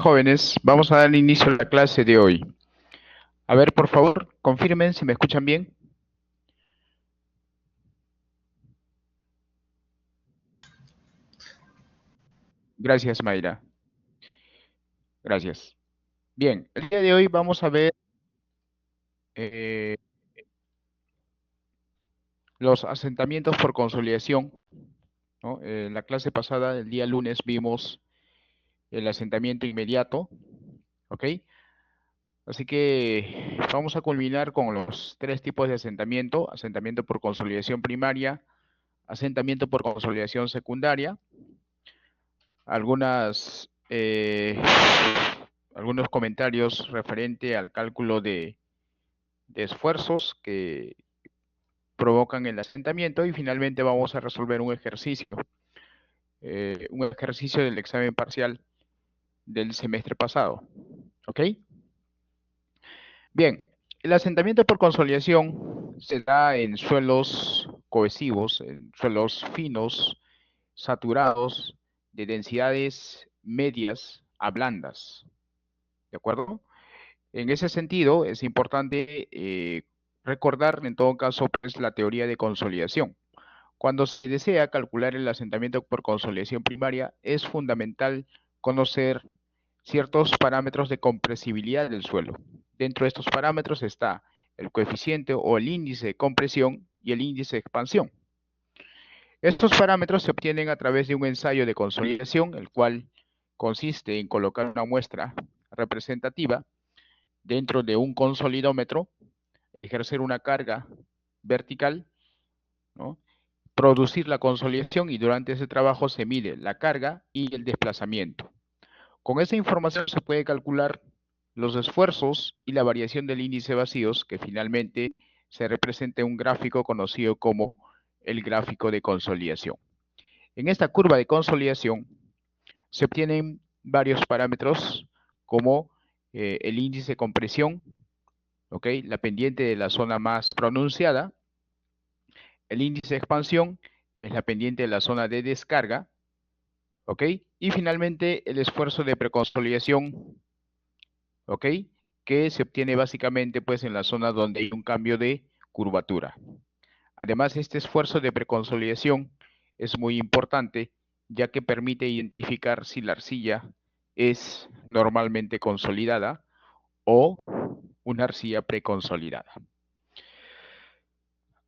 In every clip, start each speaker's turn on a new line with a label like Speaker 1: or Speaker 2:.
Speaker 1: Jóvenes, vamos a dar inicio a la clase de hoy. A ver, por favor, confirmen si me escuchan bien. Gracias, Mayra. Gracias. Bien, el día de hoy vamos a ver eh, los asentamientos por consolidación, ¿no? En la clase pasada, el día lunes, vimos el asentamiento inmediato, ¿ok? Así que vamos a culminar con los tres tipos de asentamiento: asentamiento por consolidación primaria, asentamiento por consolidación secundaria, algunas, algunos comentarios referente al cálculo de esfuerzos que provocan el asentamiento, y finalmente vamos a resolver un ejercicio del examen parcial del semestre pasado. ¿Ok? Bien, el asentamiento por consolidación se da en suelos cohesivos, en suelos finos, saturados, de densidades medias a blandas. ¿De acuerdo? En ese sentido, es importante recordar, en todo caso, pues, la teoría de consolidación. Cuando se desea calcular el asentamiento por consolidación primaria, es fundamental conocer ciertos parámetros de compresibilidad del suelo. Dentro de estos parámetros está el coeficiente o el índice de compresión y el índice de expansión. Estos parámetros se obtienen a través de un ensayo de consolidación, el cual consiste en colocar una muestra representativa dentro de un consolidómetro, ejercer una carga vertical, ¿no? Producir la consolidación, y durante ese trabajo se mide la carga y el desplazamiento. Con esa información se puede calcular los esfuerzos y la variación del índice de vacíos, que finalmente se representa en un gráfico conocido como el gráfico de consolidación. En esta curva de consolidación se obtienen varios parámetros como el índice de compresión, ¿ok? La pendiente de la zona más pronunciada. El índice de expansión es la pendiente de la zona de descarga, ¿ok? Y finalmente el esfuerzo de preconsolidación, ¿ok? Que se obtiene básicamente pues en la zona donde hay un cambio de curvatura. Además, este esfuerzo de preconsolidación es muy importante, ya que permite identificar si la arcilla es normalmente consolidada o una arcilla preconsolidada.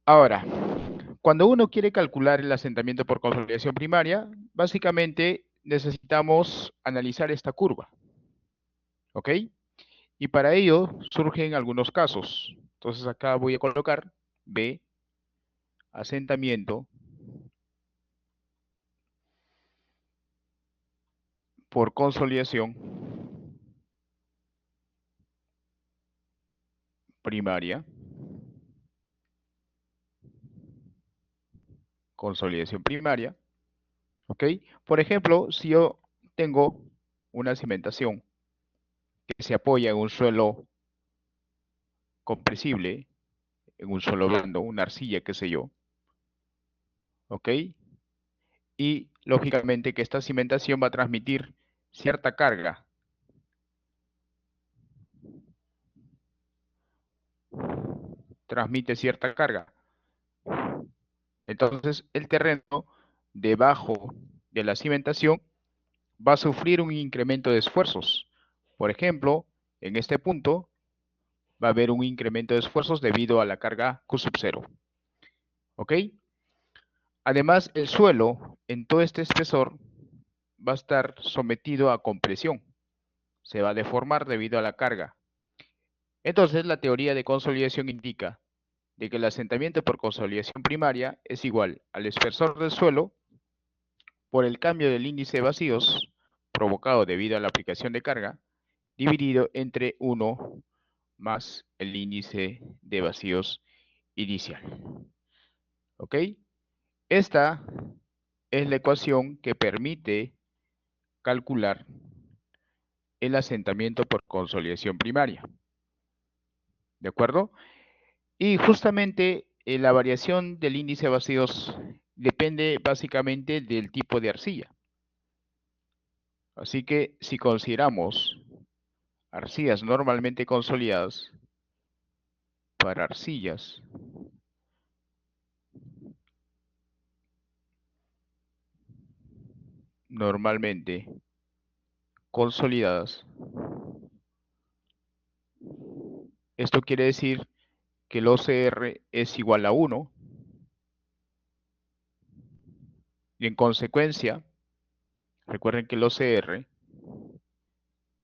Speaker 1: Ahora, cuando uno quiere calcular el asentamiento por consolidación primaria, básicamente necesitamos analizar esta curva, ¿ok? Y para ello surgen algunos casos. Entonces acá voy a colocar B, asentamiento por consolidación primaria, consolidación primaria, ¿ok? Por ejemplo, si yo tengo una cimentación que se apoya en un suelo compresible, en un suelo blando, una arcilla, qué sé yo, ¿ok? Y lógicamente que esta cimentación va a transmitir cierta carga. Transmite cierta carga. Entonces, el terreno debajo de la cimentación va a sufrir un incremento de esfuerzos. Por ejemplo, en este punto va a haber un incremento de esfuerzos debido a la carga Q sub 0. ¿Ok? Además, el suelo en todo este espesor va a estar sometido a compresión. Se va a deformar debido a la carga. Entonces, la teoría de consolidación indica de que el asentamiento por consolidación primaria es igual al espesor del suelo por el cambio del índice de vacíos provocado debido a la aplicación de carga, dividido entre 1 más el índice de vacíos inicial. ¿Ok? Esta es la ecuación que permite calcular el asentamiento por consolidación primaria. ¿De acuerdo? Y justamente la variación del índice de vacíos depende básicamente del tipo de arcilla. Así que si consideramos arcillas normalmente consolidadas, para arcillas normalmente consolidadas, esto quiere decir que el OCR es igual a 1 y en consecuencia, recuerden que el OCR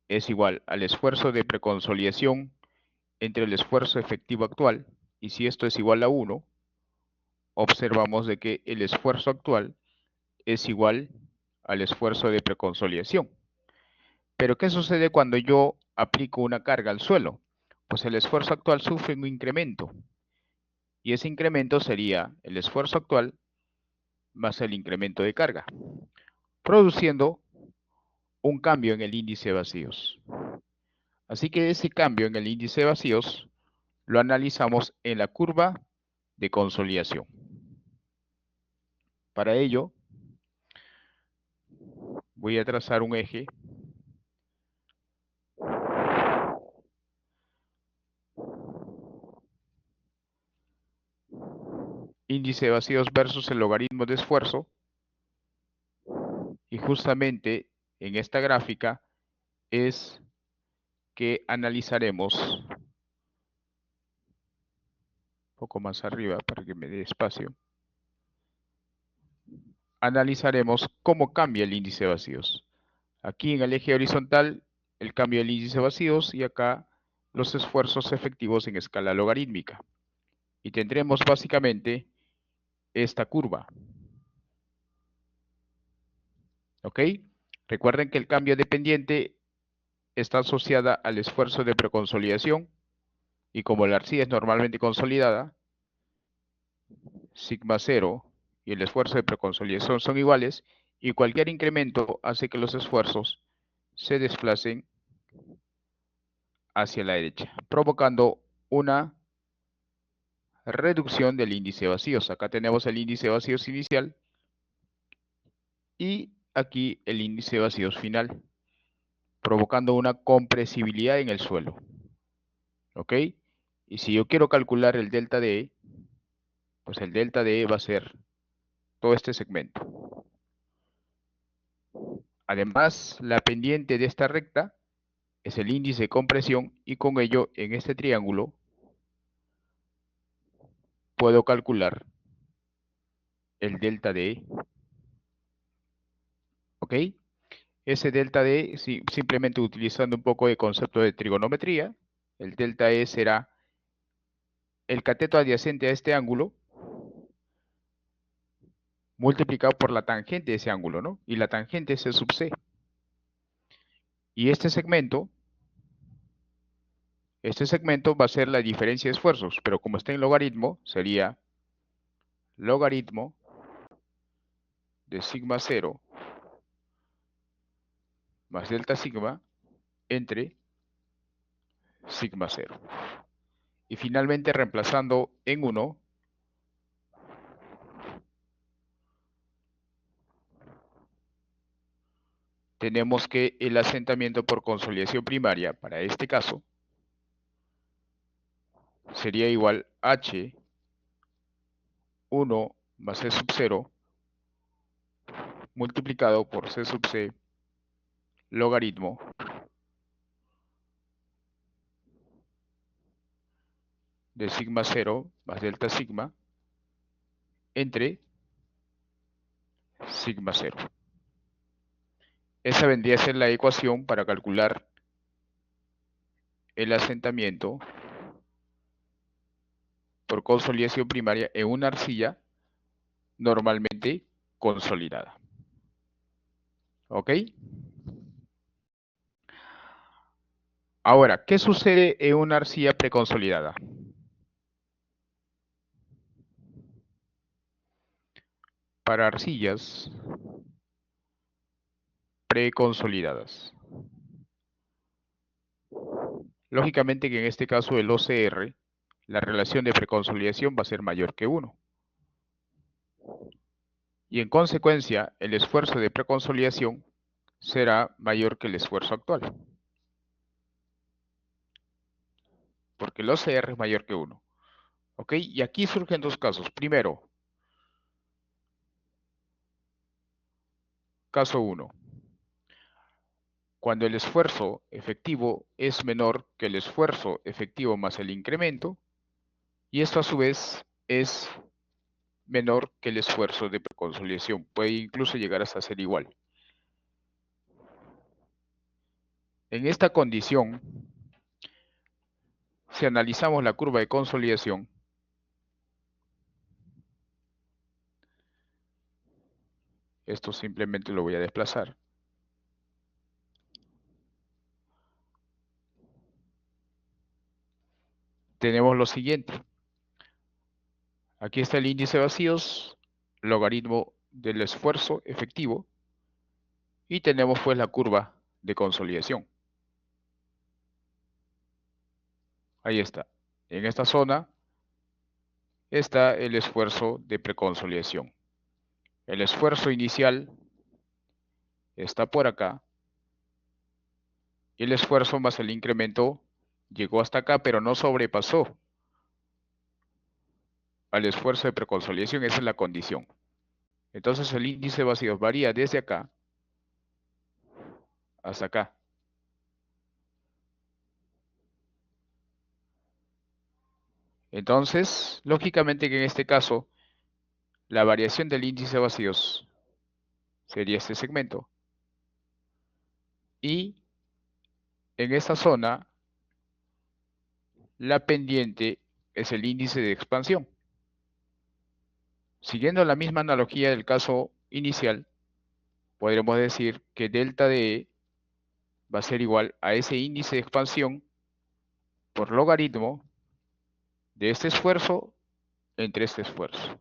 Speaker 1: es igual al esfuerzo de preconsolidación entre el esfuerzo efectivo actual, y si esto es igual a 1, observamos de que el esfuerzo actual es igual al esfuerzo de preconsolidación. Pero ¿qué sucede cuando yo aplico una carga al suelo? Pues el esfuerzo actual sufre un incremento, y ese incremento sería el esfuerzo actual más el incremento de carga, produciendo un cambio en el índice de vacíos. Así que ese cambio en el índice de vacíos lo analizamos en la curva de consolidación. Para ello, voy a trazar un eje índice de vacíos versus el logaritmo de esfuerzo, y justamente en esta gráfica es que analizaremos un poco más arriba para que me dé espacio. Analizaremos cómo cambia el índice de vacíos. Aquí en el eje horizontal el cambio del índice de vacíos y acá los esfuerzos efectivos en escala logarítmica. Y tendremos básicamente esta curva. ¿Ok? Recuerden que el cambio dependiente está asociada al esfuerzo de preconsolidación y como la arcilla es normalmente consolidada, sigma 0 y el esfuerzo de preconsolidación son iguales y cualquier incremento hace que los esfuerzos se desplacen hacia la derecha, provocando una reducción del índice de vacíos. Acá tenemos el índice de vacíos inicial y aquí el índice de vacíos final, provocando una compresibilidad en el suelo. ¿Ok? Y si yo quiero calcular el delta de E, pues el delta de E va a ser todo este segmento. Además, la pendiente de esta recta es el índice de compresión y con ello en este triángulo puedo calcular el delta de E. ¿Ok? Ese delta de E, simplemente utilizando un poco de concepto de trigonometría, el delta E será el cateto adyacente a este ángulo multiplicado por la tangente de ese ángulo, ¿no? Y la tangente es E sub C. Y este segmento va a ser la diferencia de esfuerzos, pero como está en logaritmo, sería logaritmo de sigma 0 más delta sigma entre sigma 0. Y finalmente reemplazando en 1, tenemos que el asentamiento por consolidación primaria, para este caso, sería igual H 1 más C sub 0 multiplicado por C sub C logaritmo de sigma 0 más delta sigma entre sigma 0. Esa vendría a ser la ecuación para calcular el asentamiento por consolidación primaria en una arcilla normalmente consolidada. ¿Ok? Ahora, ¿qué sucede en una arcilla preconsolidada? Para arcillas preconsolidadas. Lógicamente que en este caso el OCR, la relación de preconsolidación va a ser mayor que 1. Y en consecuencia, el esfuerzo de preconsolidación será mayor que el esfuerzo actual, porque el OCR es mayor que 1. ¿Ok? Y aquí surgen dos casos. Primero, caso 1. Cuando el esfuerzo efectivo es menor que el esfuerzo efectivo más el incremento, y esto a su vez es menor que el esfuerzo de preconsolidación. Puede incluso llegar hasta ser igual. En esta condición, si analizamos la curva de consolidación, esto simplemente lo voy a desplazar. Tenemos lo siguiente. Aquí está el índice de vacíos, logaritmo del esfuerzo efectivo, y tenemos pues la curva de consolidación. Ahí está. En esta zona está el esfuerzo de preconsolidación. El esfuerzo inicial está por acá y el esfuerzo más el incremento llegó hasta acá, pero no sobrepasó al esfuerzo de preconsolidación. Esa es la condición. Entonces el índice de vacíos varía desde acá hasta acá. Entonces, lógicamente que en este caso, la variación del índice de vacíos sería este segmento. Y en esta zona, la pendiente es el índice de expansión. Siguiendo la misma analogía del caso inicial, podremos decir que delta de E va a ser igual a ese índice de expansión por logaritmo de este esfuerzo entre este esfuerzo.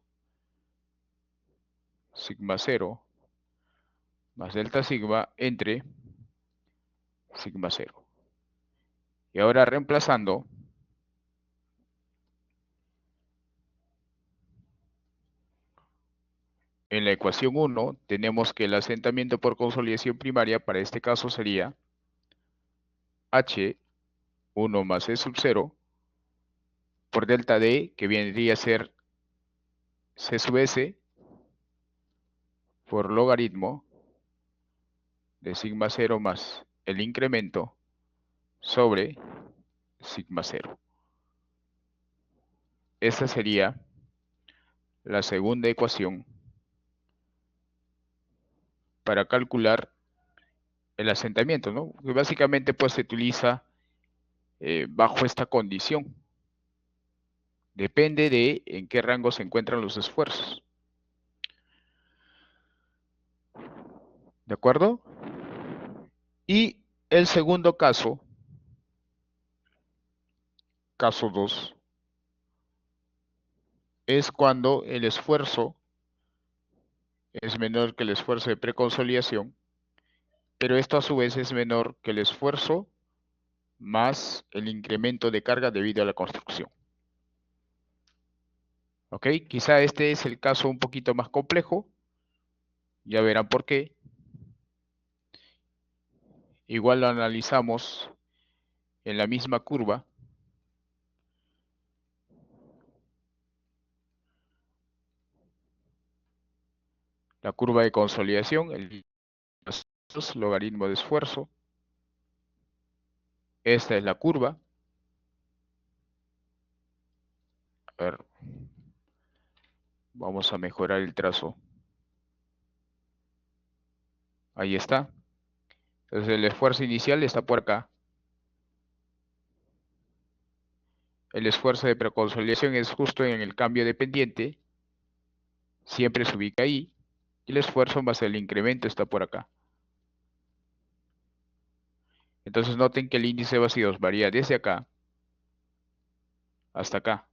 Speaker 1: Sigma 0 más delta sigma entre sigma 0. Y ahora reemplazando, en la ecuación 1 tenemos que el asentamiento por consolidación primaria para este caso sería H1 más E sub 0 por delta D, que vendría a ser C sub S por logaritmo de sigma 0 más el incremento sobre sigma 0. Esta sería la segunda ecuación para calcular el asentamiento, ¿no? Que básicamente pues se utiliza bajo esta condición. Depende de en qué rango se encuentran los esfuerzos. ¿De acuerdo? Y el segundo caso, caso 2, es cuando el esfuerzo es menor que el esfuerzo de preconsolidación, pero esto a su vez es menor que el esfuerzo más el incremento de carga debido a la construcción. ¿Ok? Quizá este es el caso un poquito más complejo, ya verán por qué. Igual lo analizamos en la misma curva. La curva de consolidación, el logaritmo de esfuerzo. Esta es la curva. A ver, vamos a mejorar el trazo. Ahí está. Entonces el esfuerzo inicial está por acá. El esfuerzo de preconsolidación es justo en el cambio de pendiente. Siempre se ubica ahí. Y el esfuerzo más el incremento está por acá. Entonces noten que el índice de vacíos varía desde acá hasta acá,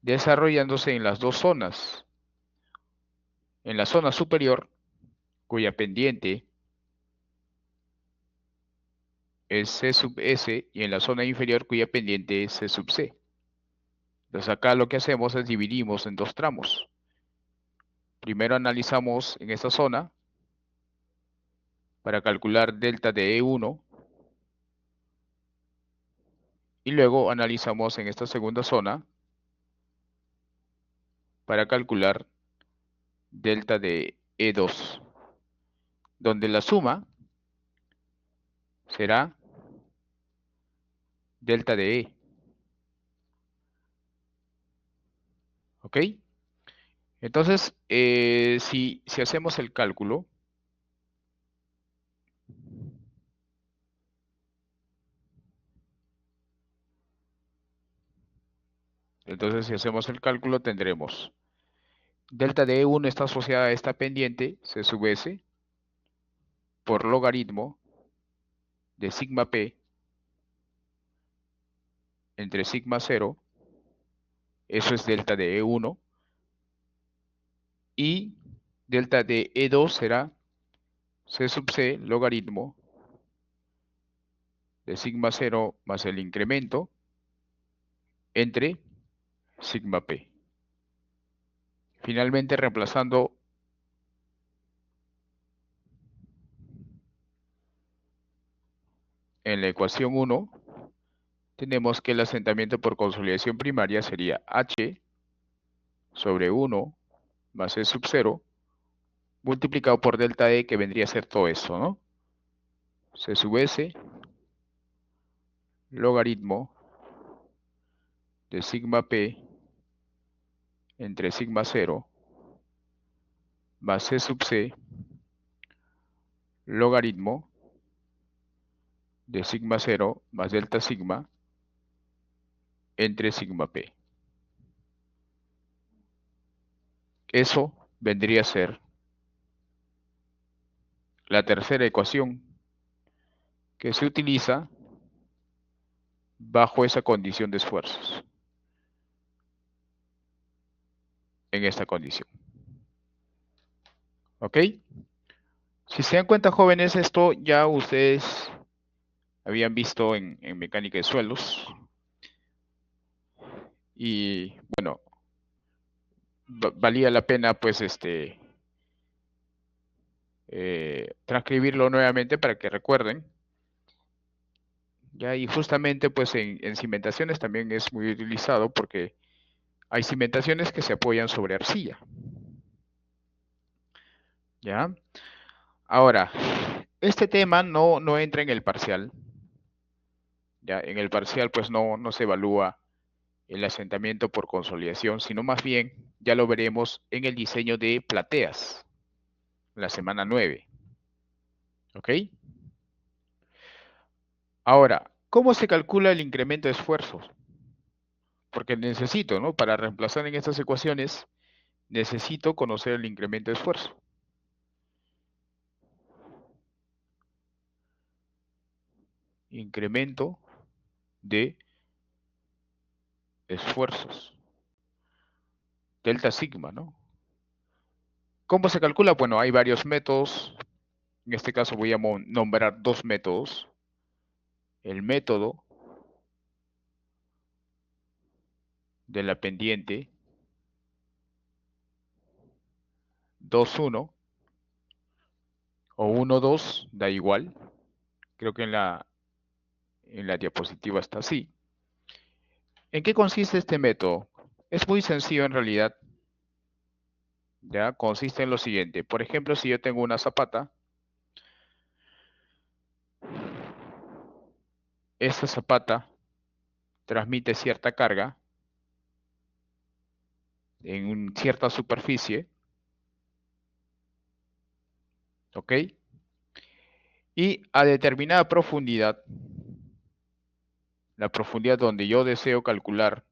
Speaker 1: desarrollándose en las dos zonas. En la zona superior, cuya pendiente es C sub S, y en la zona inferior, cuya pendiente es C sub C. Entonces acá lo que hacemos es dividimos en dos tramos. Primero analizamos en esta zona para calcular delta de E1 y luego analizamos en esta segunda zona para calcular delta de E2, donde la suma será delta de E. ¿Ok? Entonces, si hacemos el cálculo, tendremos delta de E1 está asociada a esta pendiente, C sub S, por logaritmo de sigma P entre sigma 0, eso es delta de E1, y delta de E2 será C sub C logaritmo de sigma 0 más el incremento entre sigma P. Finalmente, reemplazando en la ecuación 1, tenemos que el asentamiento por consolidación primaria sería H sobre 1 más E sub 0 multiplicado por delta E, que vendría a ser todo eso, ¿no? C sub S logaritmo de sigma P entre sigma 0 más C sub C logaritmo de sigma 0 más delta sigma entre sigma P. Eso vendría a ser la tercera ecuación que se utiliza bajo esa condición de esfuerzos, en esta condición. ¿Ok? Si se dan cuenta, jóvenes, esto ya ustedes habían visto en mecánica de suelos. Y bueno, valía la pena pues transcribirlo nuevamente para que recuerden. Ya, y justamente pues en cimentaciones también es muy utilizado porque hay cimentaciones que se apoyan sobre arcilla. ¿Ya? Ahora, este tema no entra en el parcial. ¿Ya? En el parcial pues no se evalúa el asentamiento por consolidación, sino más bien ya lo veremos en el diseño de plateas, la semana 9. ¿Ok? Ahora, ¿cómo se calcula el incremento de esfuerzos? Porque necesito, ¿no? Para reemplazar en estas ecuaciones, necesito conocer el incremento de esfuerzo. Incremento de esfuerzos. Delta sigma, ¿no? ¿Cómo se calcula? Bueno, hay varios métodos. En este caso voy a nombrar dos métodos. El método de la pendiente 2,1 o 1,2, da igual. Creo que en la diapositiva está así. ¿En qué consiste este método? Es muy sencillo en realidad. ¿Ya? Consiste en lo siguiente. Por ejemplo, si yo tengo una zapata, esta zapata transmite cierta carga en cierta superficie, ¿ok? Y a determinada profundidad, la profundidad donde yo deseo calcular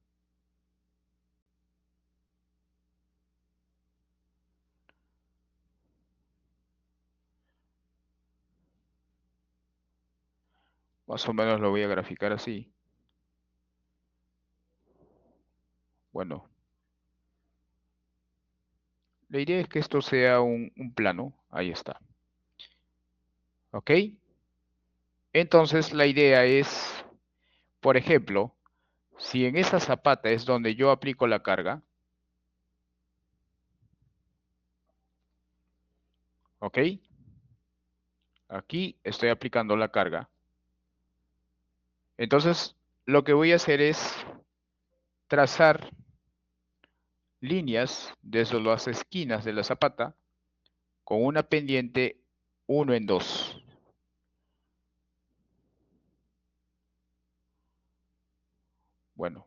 Speaker 1: más o menos lo voy a graficar así. Bueno, la idea es que esto sea un plano. Ahí está. ¿Ok? Entonces la idea es, por ejemplo, si en esa zapata es donde yo aplico la carga, ¿Ok? Aquí estoy aplicando la carga. Entonces, lo que voy a hacer es trazar líneas desde las esquinas de la zapata con una pendiente 1 en 2. Bueno,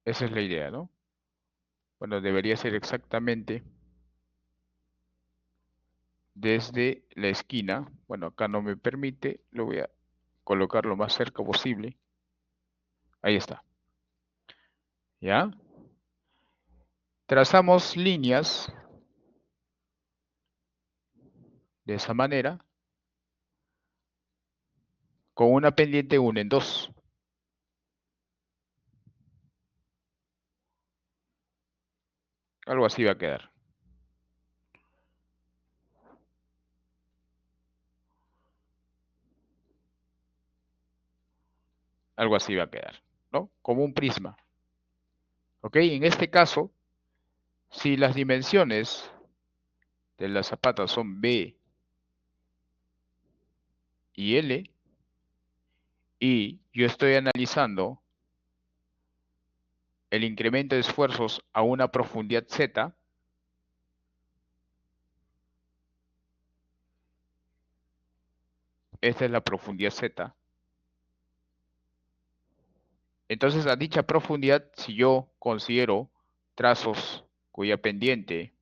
Speaker 1: esa es la idea, ¿no? Bueno, debería ser exactamente desde la esquina. Bueno, acá no me permite, lo voy a colocar lo más cerca posible. Ahí está. ¿Ya? Trazamos líneas de esa manera con una pendiente 1 en 2. Algo así va a quedar. Algo así va a quedar, ¿no? Como un prisma. ¿Ok? En este caso, si las dimensiones de la zapata son B y L, y yo estoy analizando el incremento de esfuerzos a una profundidad Z, esta es la profundidad Z, entonces a dicha profundidad, si yo considero trazos cuya pendiente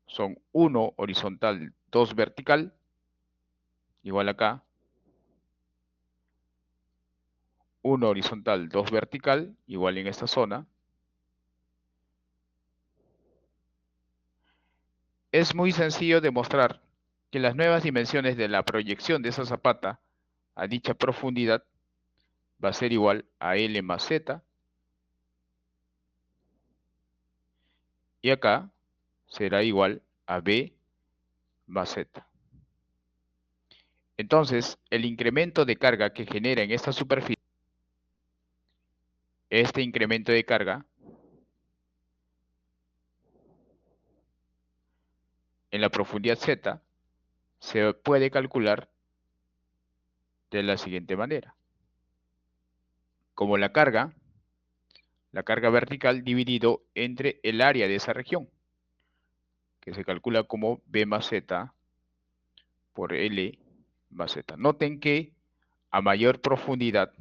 Speaker 1: son 1 horizontal, 2 vertical, igual acá, 1 horizontal, 2 vertical, igual en esta zona, es muy sencillo demostrar que las nuevas dimensiones de la proyección de esa zapata a dicha profundidad va a ser igual a L más Z, y acá será igual a B más Z. Entonces, el incremento de carga que genera en esta superficie, este incremento de carga en la profundidad Z, se puede calcular de la siguiente manera. Como la carga vertical dividido entre el área de esa región, que se calcula como B más Z por L más Z. Noten que a mayor profundidad,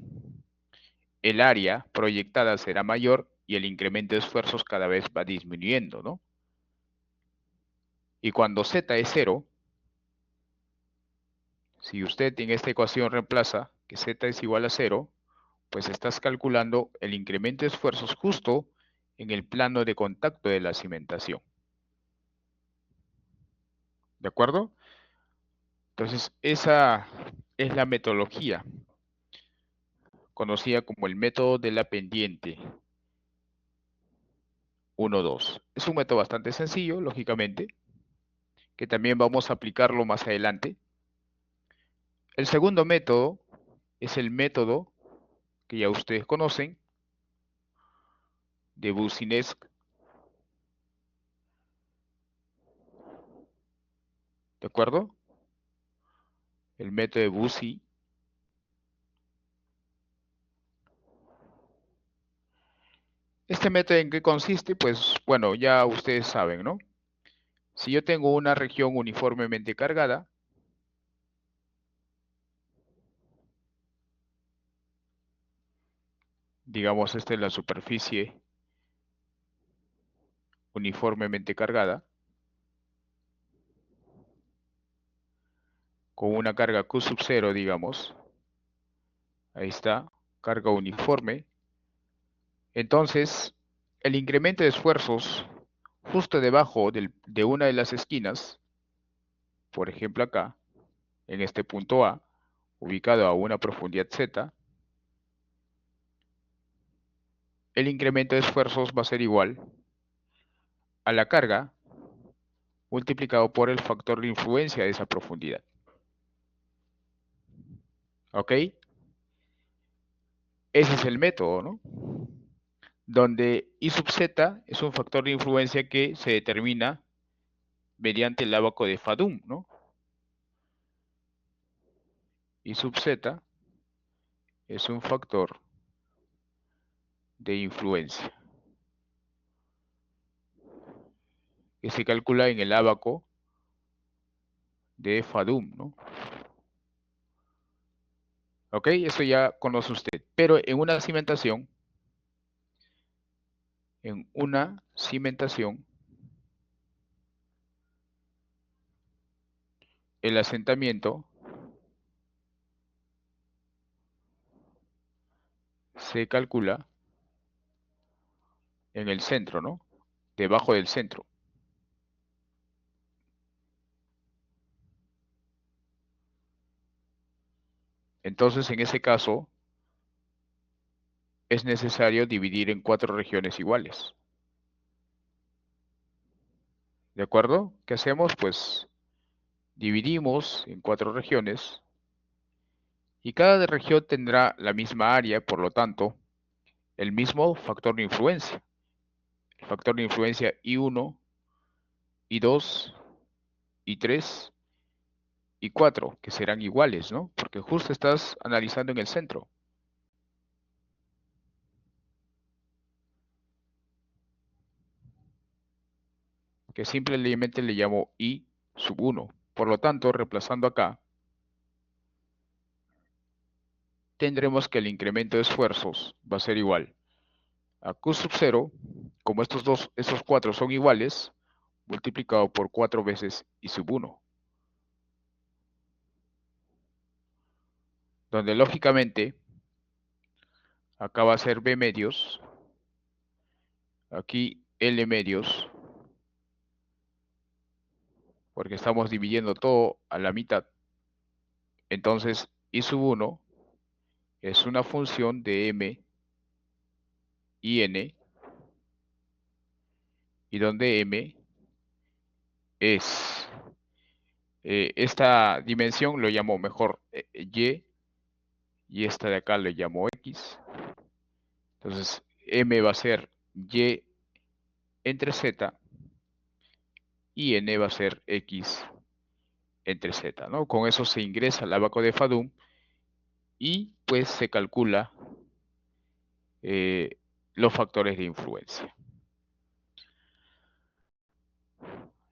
Speaker 1: el área proyectada será mayor y el incremento de esfuerzos cada vez va disminuyendo, ¿no? Y cuando Z es 0, si usted en esta ecuación reemplaza que Z es igual a 0, pues estás calculando el incremento de esfuerzos justo en el plano de contacto de la cimentación. ¿De acuerdo? Entonces, esa es la metodología conocida como el método de la pendiente 1-2. Es un método bastante sencillo, lógicamente, que también vamos a aplicarlo más adelante. El segundo método es el método que ya ustedes conocen de Boussinesq, ¿de acuerdo? El método de Boussy. ¿Este método en qué consiste? Pues bueno, ya ustedes saben, ¿no? Si yo tengo una región uniformemente cargada, digamos esta es la superficie uniformemente cargada, con una carga Q sub 0, digamos, ahí está, carga uniforme. Entonces, el incremento de esfuerzos justo debajo de una de las esquinas, por ejemplo acá, en este punto A, ubicado a una profundidad Z, el incremento de esfuerzos va a ser igual a la carga multiplicado por el factor de influencia de esa profundidad. ¿Ok? Ese es el método, ¿no? donde I sub z es un factor de influencia que se determina mediante el ábaco de Fadum, ¿no? I sub z es un factor de influencia que se calcula en el ábaco de Fadum, ¿no? ¿Ok? Eso ya conoce usted. Pero en una cimentación, el asentamiento se calcula en el centro, ¿no? Debajo del centro. Entonces, en ese caso, es necesario dividir en 4 regiones iguales. ¿De acuerdo? ¿Qué hacemos? Pues dividimos en 4 regiones y cada región tendrá la misma área, por lo tanto, el mismo factor de influencia. El factor de influencia I1, I2, I3 y 4, que serán iguales, ¿no? Porque justo estás analizando en el centro, que simplemente le llamo I sub 1. Por lo tanto, reemplazando acá, tendremos que el incremento de esfuerzos va a ser igual a Q sub 0, como estos 4 son iguales, multiplicado por 4 veces I sub 1, donde lógicamente acá va a ser B medios, aquí L medios, porque estamos dividiendo todo a la mitad. Entonces, I sub 1 es una función de M y N, y donde M es, esta dimensión lo llamo mejor y esta de acá le llamo X. Entonces, M va a ser Y entre Z y N va a ser X entre Z, ¿no? Con eso se ingresa al abaco de Fadum y pues se calcula eh, los factores de influencia.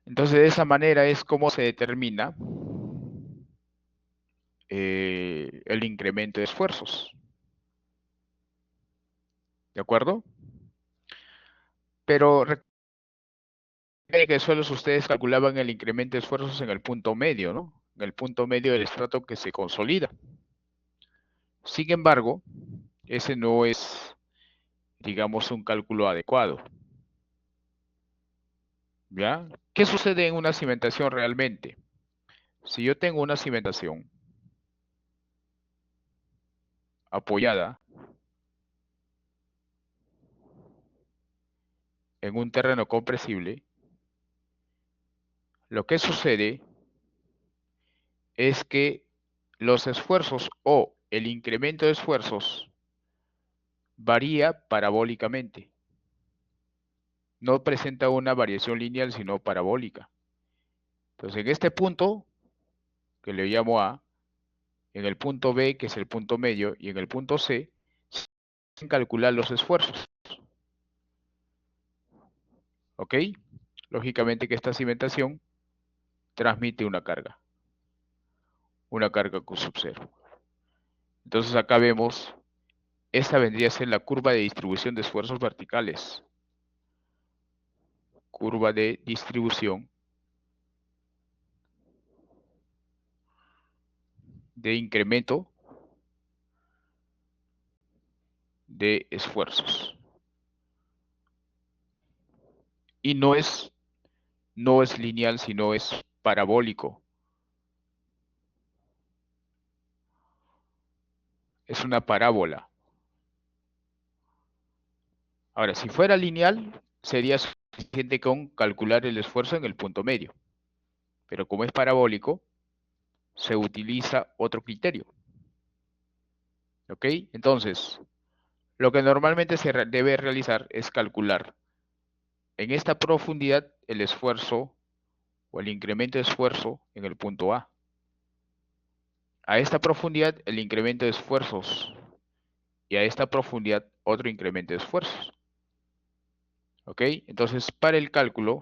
Speaker 1: Entonces, de esa manera es como se determina el incremento de esfuerzos. ¿De acuerdo? Pero recuerden que solo ustedes calculaban el incremento de esfuerzos en el punto medio, ¿no? En el punto medio del estrato que se consolida. Sin embargo, ese no es, digamos, un cálculo adecuado. ¿Ya? ¿Qué sucede en una cimentación realmente? Si yo tengo una cimentación apoyada en un terreno compresible, lo que sucede es que los esfuerzos o el incremento de esfuerzos varía parabólicamente. No presenta una variación lineal, sino parabólica. Entonces, en este punto, que le llamo A, en el punto B, que es el punto medio, y en el punto C, se pueden calcular los esfuerzos. ¿Ok? Lógicamente que esta cimentación transmite una carga Q sub 0. Entonces acá vemos, esta vendría a ser la curva de distribución de esfuerzos verticales. Curva de distribución de incremento de esfuerzos. Y no es lineal, sino es parabólico. Es una parábola. Ahora, si fuera lineal, sería suficiente con calcular el esfuerzo en el punto medio. Pero como es parabólico, se utiliza otro criterio. ¿Ok? Entonces, Lo que normalmente debe realizar es calcular en esta profundidad el esfuerzo o el incremento de esfuerzo en el punto A. A esta profundidad el incremento de esfuerzos y a esta profundidad otro incremento de esfuerzos. ¿Ok? Entonces, para el cálculo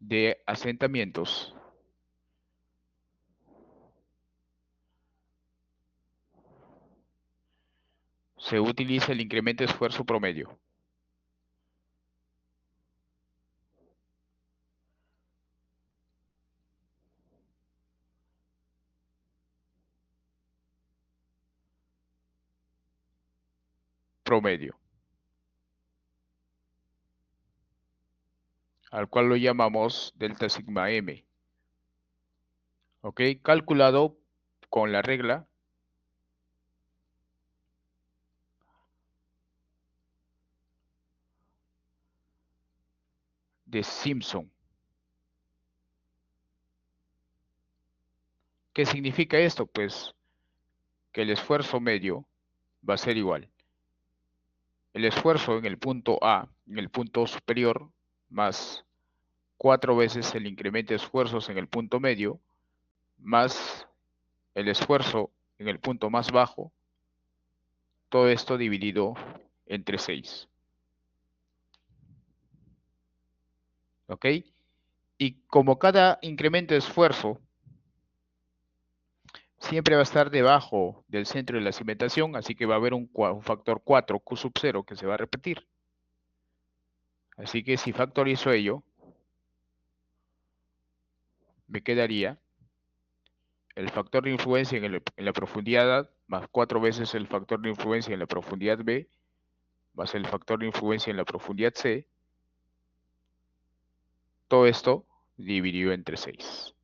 Speaker 1: de asentamientos, se utiliza el incremento de esfuerzo promedio. Promedio, al cual lo llamamos delta sigma m. ¿Ok? Calculado con la regla de Simpson. ¿Qué significa esto? Pues que el esfuerzo medio va a ser igual. El esfuerzo en el punto A, en el punto superior, más 4 veces el incremento de esfuerzos en el punto medio, más el esfuerzo en el punto más bajo, todo esto dividido entre 6. ¿Ok? Y como cada incremento de esfuerzo siempre va a estar debajo del centro de la cimentación, así que va a haber un factor 4 Q sub 0 que se va a repetir. Así que si factorizo ello, me quedaría el factor de influencia en la profundidad A más 4 veces el factor de influencia en la profundidad B más el factor de influencia en la profundidad C. Todo esto dividido entre 6.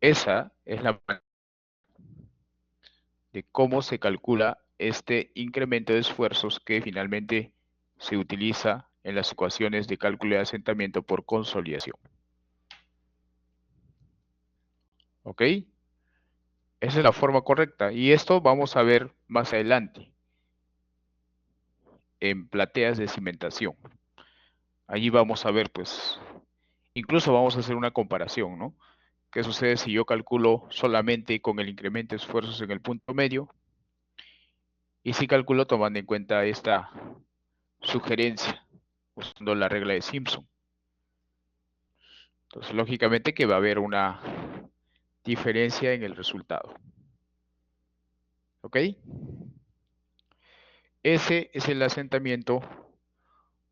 Speaker 1: Esa es la manera de cómo se calcula este incremento de esfuerzos que finalmente se utiliza en las ecuaciones de cálculo de asentamiento por consolidación. ¿Ok? Esa es la forma correcta. Y esto vamos a ver más adelante en plateas de cimentación. Allí vamos a ver, pues, incluso vamos a hacer una comparación, ¿no? ¿Qué sucede si yo calculo solamente con el incremento de esfuerzos en el punto medio? Y si calculo tomando en cuenta esta sugerencia, usando la regla de Simpson. Entonces, lógicamente que va a haber una diferencia en el resultado. ¿Ok? Ese es el asentamiento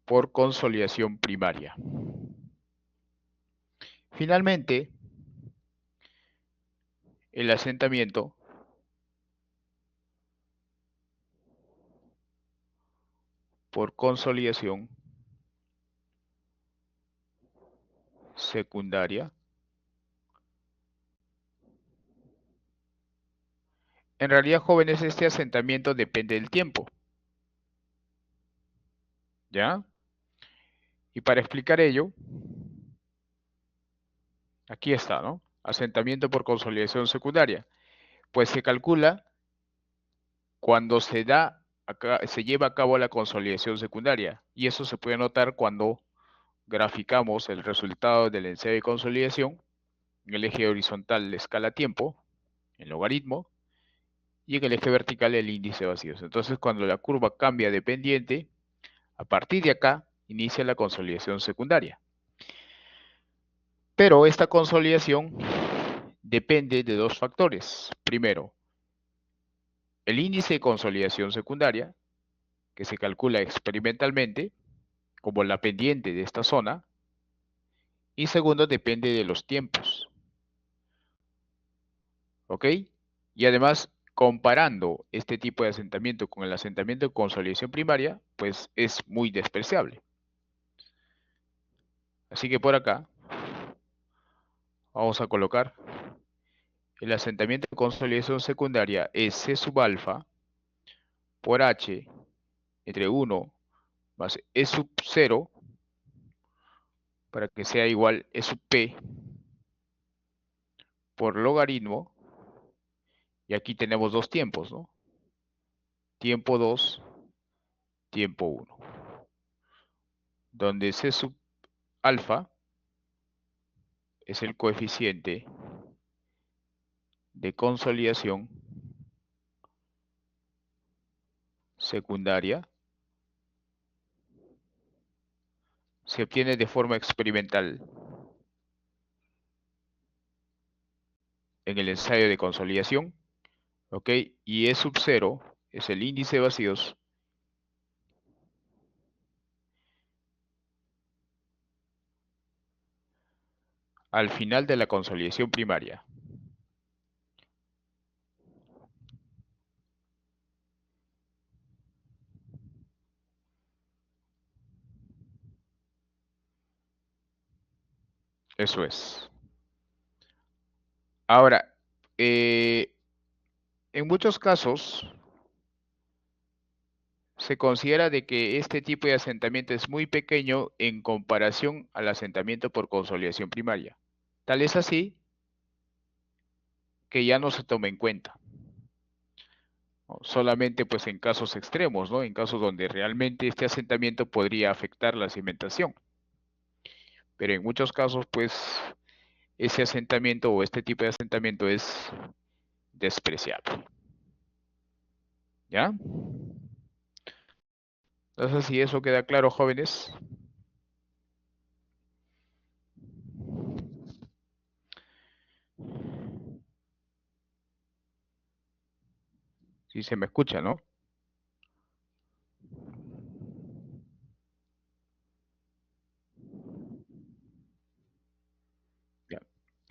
Speaker 1: por consolidación primaria. Finalmente, el asentamiento por consolidación secundaria. En realidad, jóvenes, este asentamiento depende del tiempo. ¿Ya? Y para explicar ello, aquí está, ¿no? Asentamiento por consolidación secundaria. Pues se calcula cuando se lleva a cabo la consolidación secundaria. Y eso se puede notar cuando graficamos el resultado del ensayo de consolidación en el eje horizontal de escala tiempo, el logaritmo, y en el eje vertical el índice de vacíos. Entonces, cuando la curva cambia de pendiente, a partir de acá inicia la consolidación secundaria. Pero esta consolidación depende de dos factores. Primero, el índice de consolidación secundaria, que se calcula experimentalmente como la pendiente de esta zona. Y segundo, depende de los tiempos. ¿Ok? Y además, comparando este tipo de asentamiento con el asentamiento de consolidación primaria, pues es muy despreciable. Así que por acá vamos a colocar el asentamiento de consolidación secundaria es C sub alfa por H entre 1 más E sub 0 para que sea igual E sub P por logaritmo Y aquí tenemos dos tiempos, ¿no? Tiempo 2, tiempo 1, donde C sub alfa es el coeficiente de consolidación secundaria. Se obtiene de forma experimental en el ensayo de consolidación, ¿ok? Y E sub 0 es el índice de vacíos al final de la consolidación primaria. Eso es. Ahora, en muchos casos se considera de que este tipo de asentamiento es muy pequeño en comparación al asentamiento por consolidación primaria. Tal es así que ya no se toma en cuenta, ¿no? Solamente pues en casos extremos, ¿no? En casos donde realmente este asentamiento podría afectar la cimentación. Pero en muchos casos pues ese asentamiento o este tipo de asentamiento es despreciable. ¿Ya? No sé si eso queda claro, jóvenes. Si se me escucha, ¿no? Ya.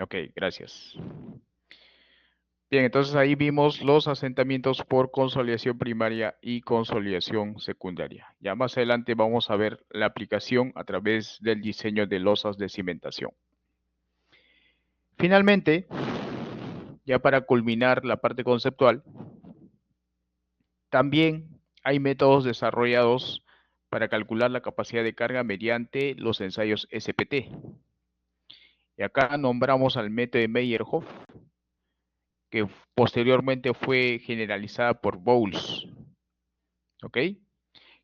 Speaker 1: Ok, gracias. Bien, entonces ahí vimos los asentamientos por consolidación primaria y consolidación secundaria. Ya más adelante vamos a ver la aplicación a través del diseño de losas de cimentación. Finalmente, ya para culminar la parte conceptual, también hay métodos desarrollados para calcular la capacidad de carga mediante los ensayos SPT. Y acá nombramos al método de Meyerhoff, que posteriormente fue generalizada por Bowles. ¿Ok?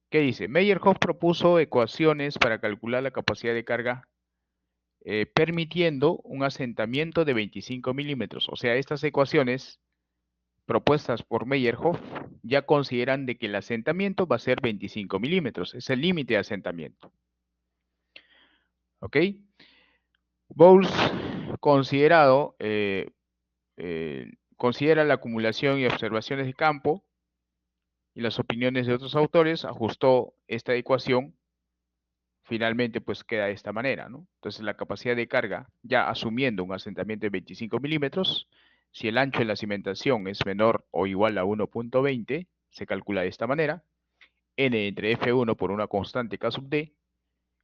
Speaker 1: ¿Qué dice? Meyerhoff propuso ecuaciones para calcular la capacidad de carga permitiendo un asentamiento de 25 milímetros. O sea, estas ecuaciones propuestas por Meyerhoff ya consideran de que el asentamiento va a ser 25 milímetros. Es el límite de asentamiento. ¿Ok? Bowles considera la acumulación y observaciones de campo y las opiniones de otros autores, ajustó esta ecuación, finalmente pues queda de esta manera, ¿no? Entonces la capacidad de carga, ya asumiendo un asentamiento de 25 milímetros, si el ancho de la cimentación es menor o igual a 1.20, se calcula de esta manera, N entre F1 por una constante K sub D,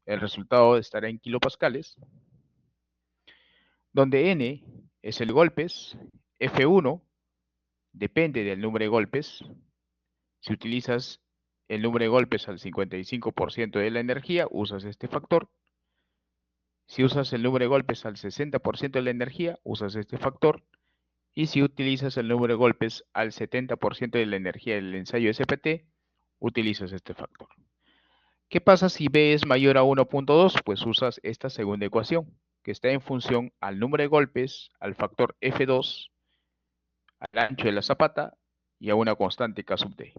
Speaker 1: el resultado estará en kilopascales, donde N es el golpes, F1 depende del número de golpes. Si utilizas el número de golpes al 55% de la energía, usas este factor. Si usas el número de golpes al 60% de la energía, usas este factor. Y si utilizas el número de golpes al 70% de la energía del ensayo SPT, utilizas este factor. ¿Qué pasa si B es mayor a 1.2? Pues usas esta segunda ecuación, que está en función al número de golpes, al factor F2, al ancho de la zapata y a una constante K sub D.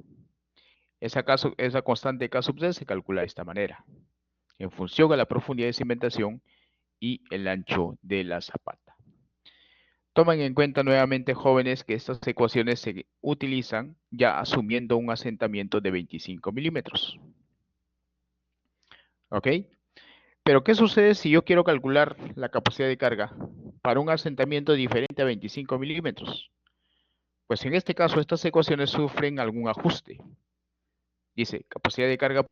Speaker 1: Esa constante K sub D se calcula de esta manera, en función a la profundidad de cimentación y el ancho de la zapata. Tomen en cuenta nuevamente, jóvenes, que estas ecuaciones se utilizan ya asumiendo un asentamiento de 25 milímetros. ¿Ok? Pero ¿qué sucede si yo quiero calcular la capacidad de carga para un asentamiento diferente a 25 milímetros? Pues en este caso estas ecuaciones sufren algún ajuste. Dice capacidad de carga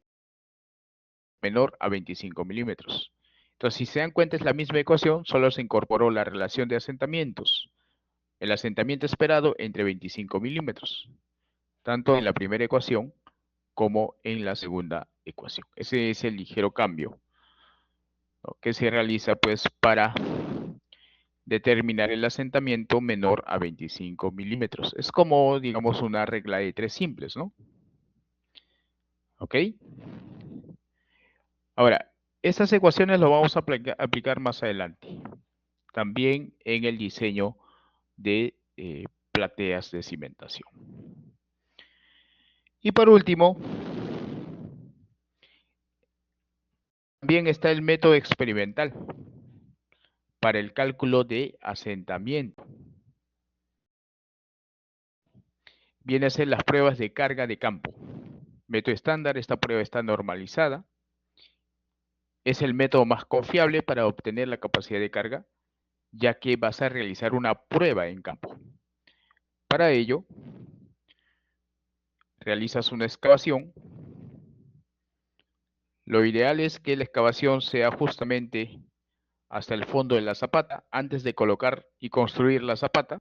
Speaker 1: menor a 25 milímetros. Entonces, si se dan cuenta, es la misma ecuación, solo se incorporó la relación de asentamientos. El asentamiento esperado entre 25 milímetros, tanto en la primera ecuación como en la segunda ecuación. Ese es el ligero cambio, ¿no?, que se realiza pues para determinar el asentamiento menor a 25 milímetros. Es como, digamos, una regla de tres simples, ¿no? ¿Ok? Ahora, estas ecuaciones lo vamos a aplicar más adelante. También en el diseño de plateas de cimentación. Y por último, también está el método experimental para el cálculo de asentamiento. Viene a ser las pruebas de carga de campo. Método estándar, esta prueba está normalizada. Es el método más confiable para obtener la capacidad de carga, ya que vas a realizar una prueba en campo. Para ello, realizas una excavación. Lo ideal es que la excavación sea justamente hasta el fondo de la zapata. Antes de colocar y construir la zapata,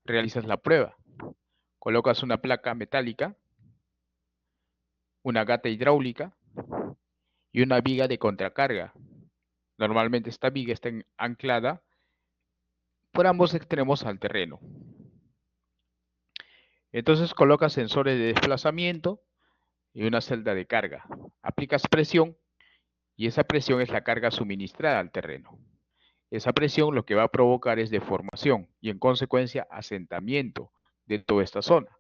Speaker 1: realizas la prueba. Colocas una placa metálica, una gata hidráulica y una viga de contracarga. Normalmente esta viga está anclada por ambos extremos al terreno. Entonces colocas sensores de desplazamiento y una celda de carga. Aplicas presión y esa presión es la carga suministrada al terreno. Esa presión lo que va a provocar es deformación y en consecuencia asentamiento de toda esta zona.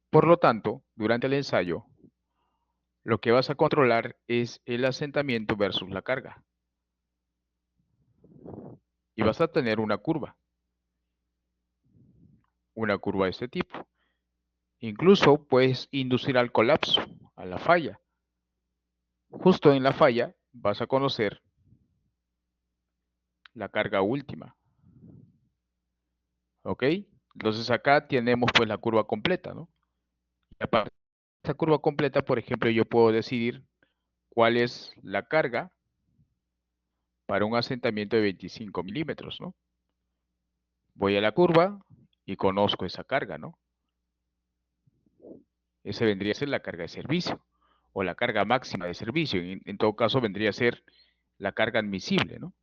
Speaker 1: Por lo tanto, durante el ensayo, lo que vas a controlar es el asentamiento versus la carga. Y vas a tener una curva de este tipo. Incluso puedes inducir al colapso, a la falla. Justo en la falla vas a conocer la carga última. ¿Ok? Entonces acá tenemos pues la curva completa, ¿no? Y aparte de esta curva completa, por ejemplo, yo puedo decidir cuál es la carga para un asentamiento de 25 milímetros, ¿no? Voy a la curva y conozco esa carga, ¿no? Esa vendría a ser la carga de servicio o la carga máxima de servicio. En todo caso vendría a ser la carga admisible, ¿no?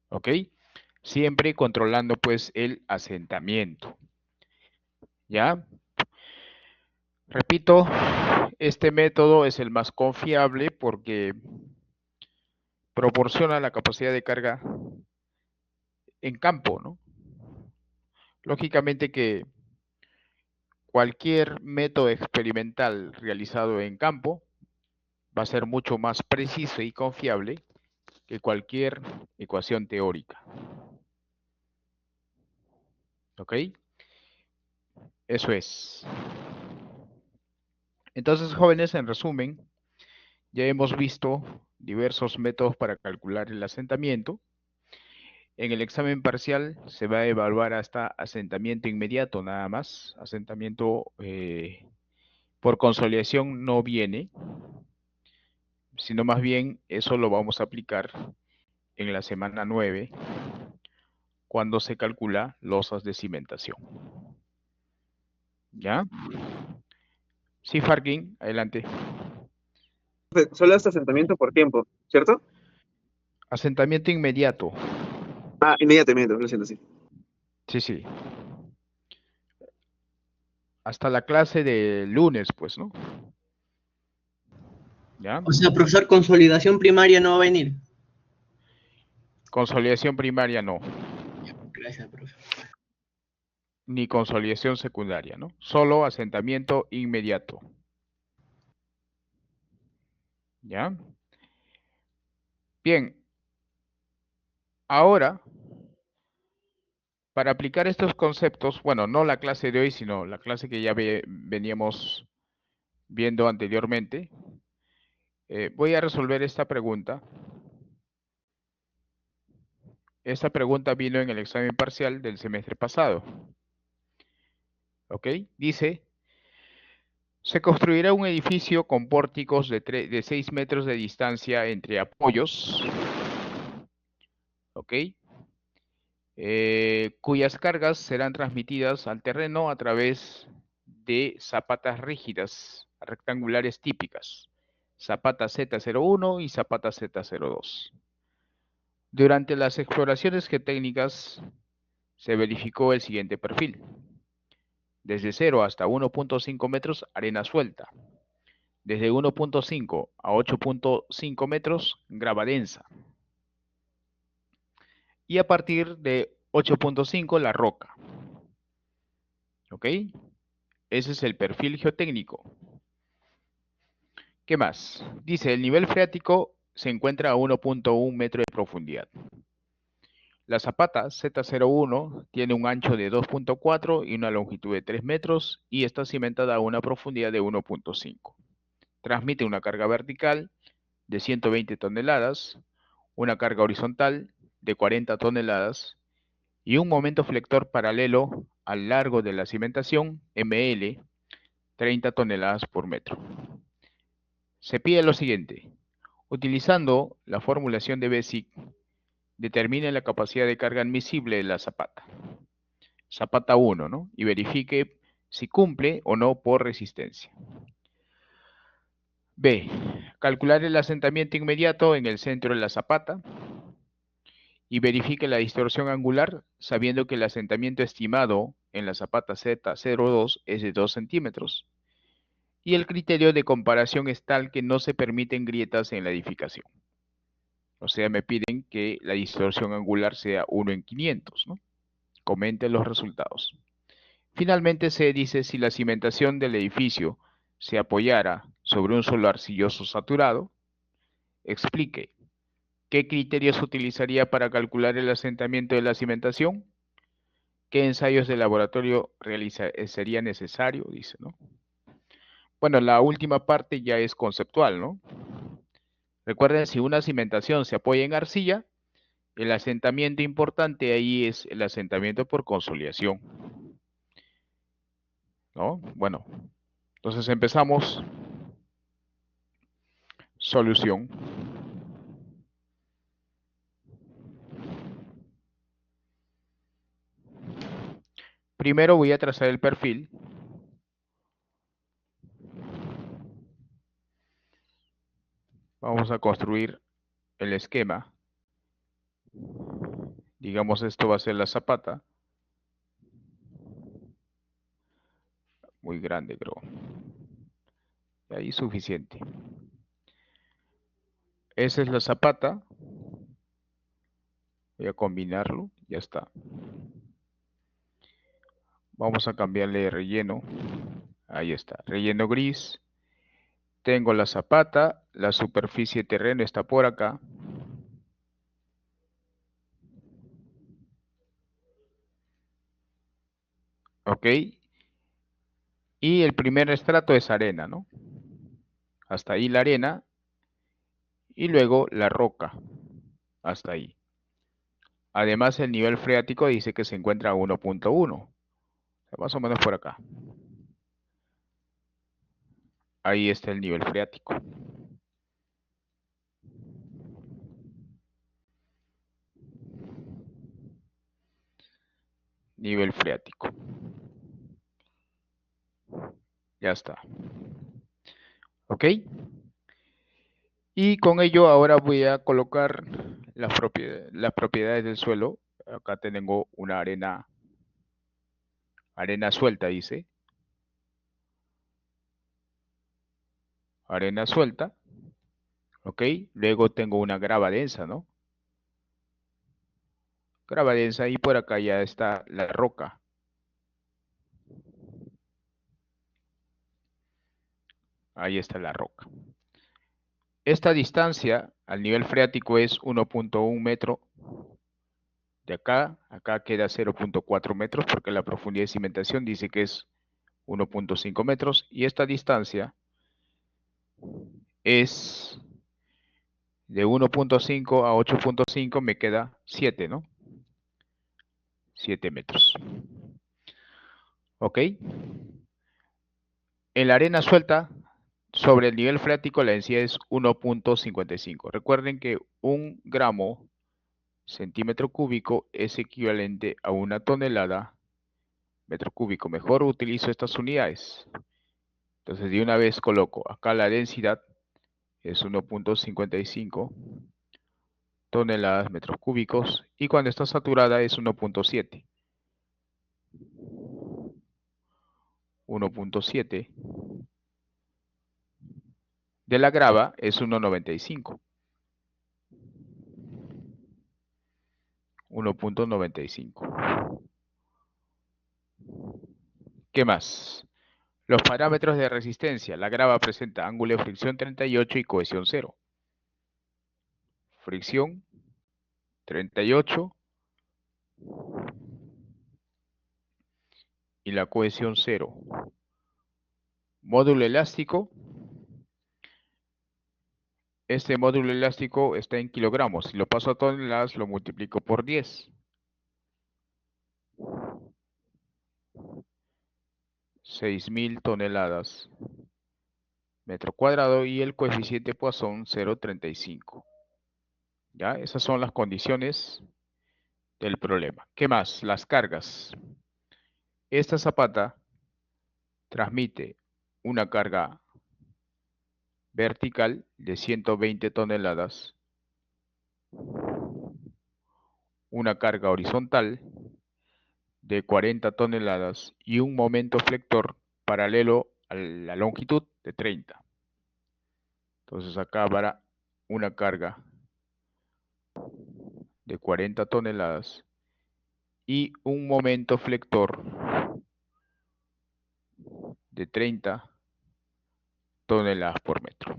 Speaker 1: ¿Ok? Siempre controlando pues el asentamiento. ¿Ya? Repito, este método es el más confiable porque proporciona la capacidad de carga en campo, ¿no? Lógicamente que cualquier método experimental realizado en campo va a ser mucho más preciso y confiable que cualquier ecuación teórica. ¿Ok? Eso es. Entonces, jóvenes, en resumen, ya hemos visto diversos métodos para calcular el asentamiento. En el examen parcial se va a evaluar hasta asentamiento inmediato nada más. Asentamiento por consolidación no viene, sino más bien eso lo vamos a aplicar en la semana 9, cuando se calcula losas de cimentación. ¿Ya? Sí, Farkin, adelante.
Speaker 2: Solo es asentamiento por tiempo, ¿cierto?
Speaker 1: Asentamiento inmediato.
Speaker 2: Ah, inmediato, lo siento, sí.
Speaker 1: Sí, sí. Hasta la clase de lunes, pues, ¿no? ¿Ya?
Speaker 3: O sea, profesor, consolidación primaria no va a venir.
Speaker 1: Consolidación primaria no.
Speaker 3: Gracias, profesor.
Speaker 1: Ni consolidación secundaria, ¿no? Solo asentamiento inmediato. ¿Ya? Bien. Ahora, para aplicar estos conceptos, bueno, no la clase de hoy, sino la clase que ya veníamos viendo anteriormente, voy a resolver esta pregunta. Esta pregunta vino en el examen parcial del semestre pasado. ¿Ok? Dice, se construirá un edificio con pórticos de 6 metros de distancia entre apoyos, ¿ok? Cuyas cargas serán transmitidas al terreno a través de zapatas rígidas rectangulares típicas, Zapata Z01 y Zapata Z02. Durante las exploraciones geotécnicas se verificó el siguiente perfil. Desde 0 hasta 1.5 metros, arena suelta. Desde 1.5 a 8.5 metros, grava densa. Y a partir de 8.5, la roca. ¿Ok? Ese es el perfil geotécnico. ¿Qué más? Dice, el nivel freático se encuentra a 1.1 metro de profundidad. La zapata Z01 tiene un ancho de 2.4 y una longitud de 3 metros y está cimentada a una profundidad de 1.5. Transmite una carga vertical de 120 toneladas, una carga horizontal de 40 toneladas y un momento flector paralelo al largo de la cimentación ML, 30 toneladas por metro. Se pide lo siguiente. Utilizando la formulación de Basic, determine la capacidad de carga admisible de la zapata. Zapata 1, ¿no? Y verifique si cumple o no por resistencia. B. Calcular el asentamiento inmediato en el centro de la zapata y verifique la distorsión angular sabiendo que el asentamiento estimado en la zapata Z02 es de 2 centímetros y el criterio de comparación es tal que no se permiten grietas en la edificación. O sea, me piden que la distorsión angular sea 1 en 500, ¿no? Comenten los resultados. Finalmente se dice si la cimentación del edificio se apoyara sobre un suelo arcilloso saturado, explique qué criterios utilizaría para calcular el asentamiento de la cimentación, qué ensayos de laboratorio sería necesario, dice, ¿no? Bueno, la última parte ya es conceptual, ¿no? Recuerden, si una cimentación se apoya en arcilla, el asentamiento importante ahí es el asentamiento por consolidación, ¿no? Bueno, entonces empezamos. Solución. Primero voy a trazar el perfil. Vamos a construir el esquema. Digamos, esto va a ser la zapata. Muy grande, creo. Y ahí suficiente. Esa es la zapata. Voy a combinarlo. Ya está. Vamos a cambiarle de relleno. Ahí está. Relleno gris. Tengo la zapata. La superficie de terreno está por acá. Ok. Y el primer estrato es arena, ¿no? Hasta ahí la arena. Y luego la roca. Hasta ahí. Además, el nivel freático dice que se encuentra a 1.1. Más o menos por acá. Ahí está el nivel freático. Nivel freático. Ya está. ¿Ok? Y con ello ahora voy a colocar las propiedades del suelo. Acá tengo una arena suelta, dice. Arena suelta. ¿Ok? Luego tengo una grava densa, ¿no? Grava densa y por acá ya está la roca. Ahí está la roca. Esta distancia al nivel freático es 1.1 metro. De acá, acá queda 0.4 metros porque la profundidad de cimentación dice que es 1.5 metros. Y esta distancia es de 1.5 a 8.5, me queda 7, ¿no? 7 metros. ¿Ok? En la arena suelta, sobre el nivel freático, la densidad es 1.55. Recuerden que 1 gramo centímetro cúbico es equivalente a 1 tonelada metro cúbico. Mejor utilizo estas unidades. Entonces de una vez coloco acá la densidad es 1.55 toneladas metros cúbicos y cuando está saturada es 1.7. 1.7 de la grava es 1.95. 1.95. ¿Qué más? Los parámetros de resistencia. La grava presenta ángulo de fricción 38 y cohesión 0. Fricción 38 y la cohesión 0. Módulo elástico. Este módulo elástico está en kilogramos. Si lo paso a toneladas, lo multiplico por 10. 6.000 toneladas metro cuadrado y el coeficiente Poisson 0.35. ¿Ya? Esas son las condiciones del problema. ¿Qué más? Las cargas. Esta zapata transmite una carga vertical de 120 toneladas, una carga horizontal de 40 toneladas y un momento flector paralelo a la longitud de 30. Entonces acá habrá una carga de 40 toneladas y un momento flector de 30 toneladas por metro.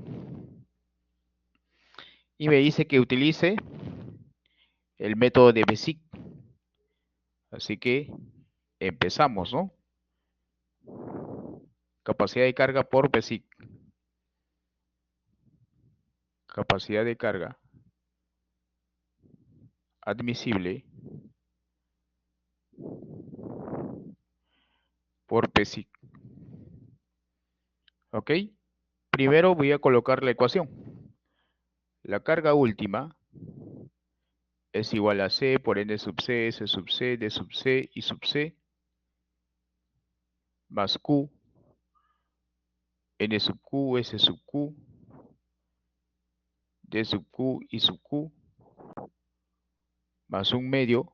Speaker 1: Y me dice que utilice el método de Bézic. Así que empezamos, ¿no? Capacidad de carga por Bézic. Capacidad de carga admisible por Bézic. ¿Ok? Primero voy a colocar la ecuación. La carga última es igual a C por N sub C, S sub C, D sub C y sub C más Q, N sub Q, S sub Q, D sub Q y sub Q más un medio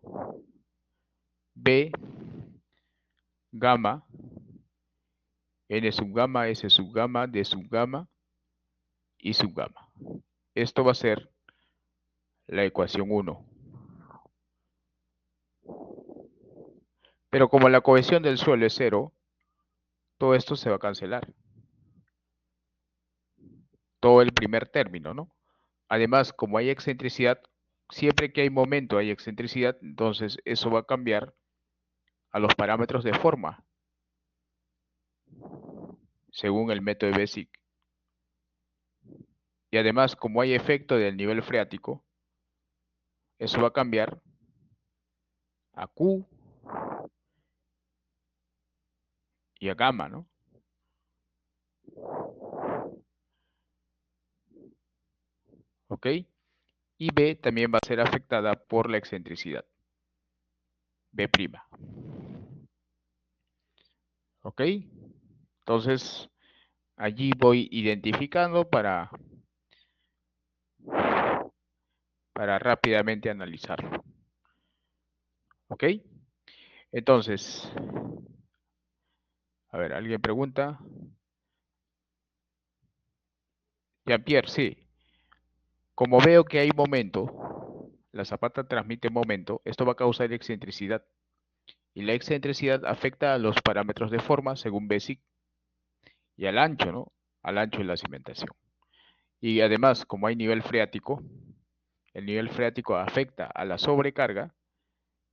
Speaker 1: B gamma N sub gamma, S sub gamma, D sub gamma y sub gamma. Esto va a ser la ecuación 1. Pero como la cohesión del suelo es 0, todo esto se va a cancelar. Todo el primer término, ¿no? Además, como hay excentricidad, siempre que hay momento hay excentricidad, entonces eso va a cambiar a los parámetros de forma, según el método de Bézic. Y además, como hay efecto del nivel freático, eso va a cambiar a Q y a gamma, ¿no? ¿Ok? Y B también va a ser afectada por la excentricidad. B'. ¿Ok? Entonces, allí voy identificando para rápidamente analizarlo. ¿Ok? Entonces, a ver, ¿alguien pregunta? Jean-Pierre, sí. Como veo que hay momento, la zapata transmite momento, esto va a causar excentricidad. Y la excentricidad afecta a los parámetros de forma según Bézic y al ancho, ¿no? Al ancho de la cimentación. Y además, como hay nivel freático, el nivel freático afecta a la sobrecarga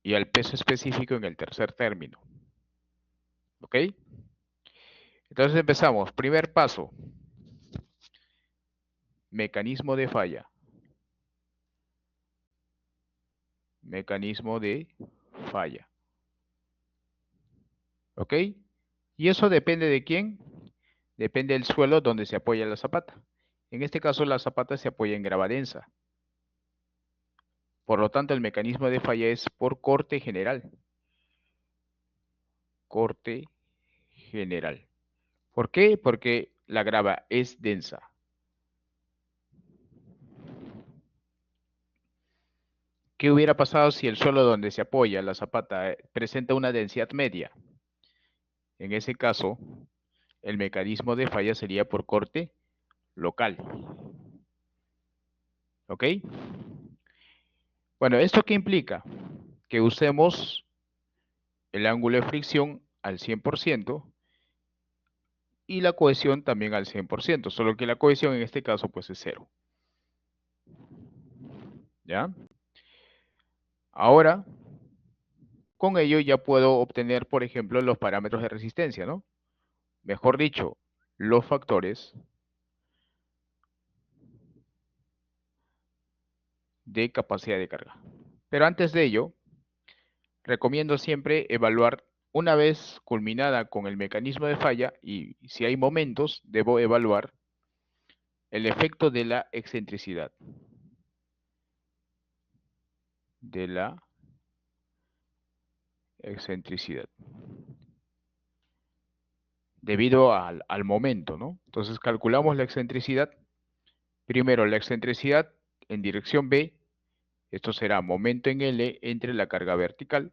Speaker 1: y al peso específico en el tercer término. ¿Ok? Entonces empezamos. Primer paso. Mecanismo de falla. Mecanismo de falla. ¿Ok? Y eso depende de quién. Depende del suelo donde se apoya la zapata. En este caso la zapata se apoya en grava densa. Por lo tanto el mecanismo de falla es por corte general. Corte general. ¿Por qué? Porque la grava es densa. ¿Qué hubiera pasado si el suelo donde se apoya la zapata presenta una densidad media? En ese caso, el mecanismo de falla sería por corte local. ¿Ok? Bueno, ¿esto qué implica? Que usemos el ángulo de fricción al 100% y la cohesión también al 100%, solo que la cohesión en este caso pues es cero. ¿Ya? Ahora, con ello ya puedo obtener, por ejemplo, los parámetros de resistencia, ¿no? Mejor dicho, los factores de capacidad de carga. Pero antes de ello, recomiendo siempre evaluar una vez culminada con el mecanismo de falla y si hay momentos, debo evaluar el efecto de la excentricidad. De la excentricidad. Debido al momento, ¿no? Entonces calculamos la excentricidad. Primero la excentricidad en dirección B. Esto será momento en L entre la carga vertical.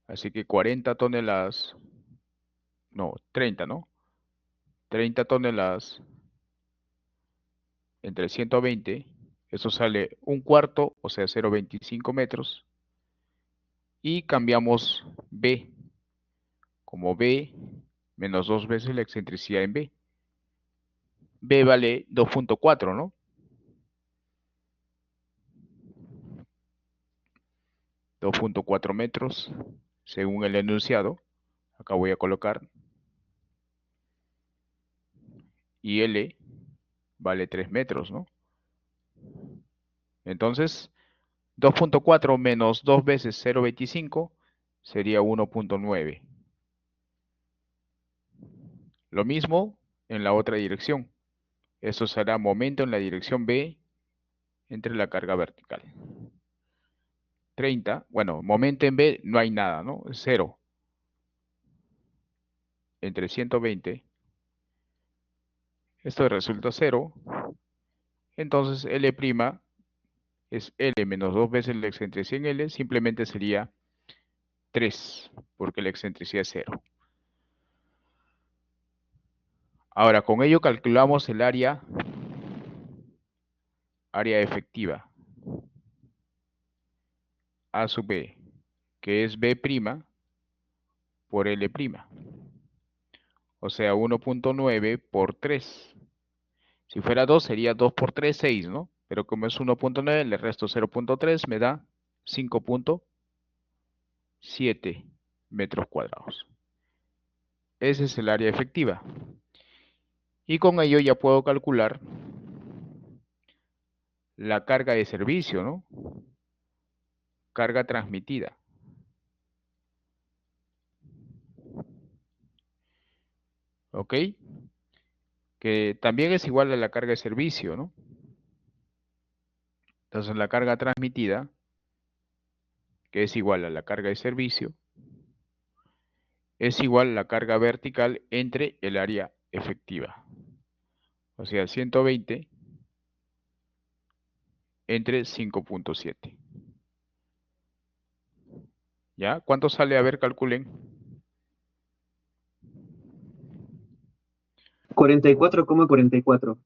Speaker 1: Así que 40 toneladas, no, 30, ¿no? 30 toneladas entre 120, eso sale un cuarto, o sea, 0,25 metros. Y cambiamos B como B menos 2 veces la excentricidad en B. B vale 2,4, ¿no? 2,4 metros según el enunciado. Acá voy a colocar. Y L vale 3 metros, ¿no? Entonces, 2,4 menos 2 veces 0,25 sería 1,9. Lo mismo en la otra dirección. Eso será momento en la dirección B entre la carga vertical. 30, bueno, momento en B no hay nada, ¿no? 0 entre 120. Esto resulta 0. Entonces L' es L menos 2 veces la excentricidad en L, simplemente sería 3, porque la excentricidad es 0. Ahora, con ello calculamos el área efectiva, A sub B, que es B' por L'. O sea, 1,9 por 3. Si fuera 2, sería 2 por 3, 6, ¿no? Pero como es 1,9, le resto 0,3, me da 5,7 metros cuadrados. Ese es el área efectiva. Y con ello ya puedo calcular la carga de servicio, ¿no? Carga transmitida. ¿Ok? Que también es igual a la carga de servicio, ¿no? Entonces la carga transmitida, que es igual a la carga de servicio, es igual a la carga vertical entre el área efectiva. O sea, 120 entre 5,7. ¿Ya? ¿Cuánto sale? A ver, calculen.
Speaker 2: 44,44.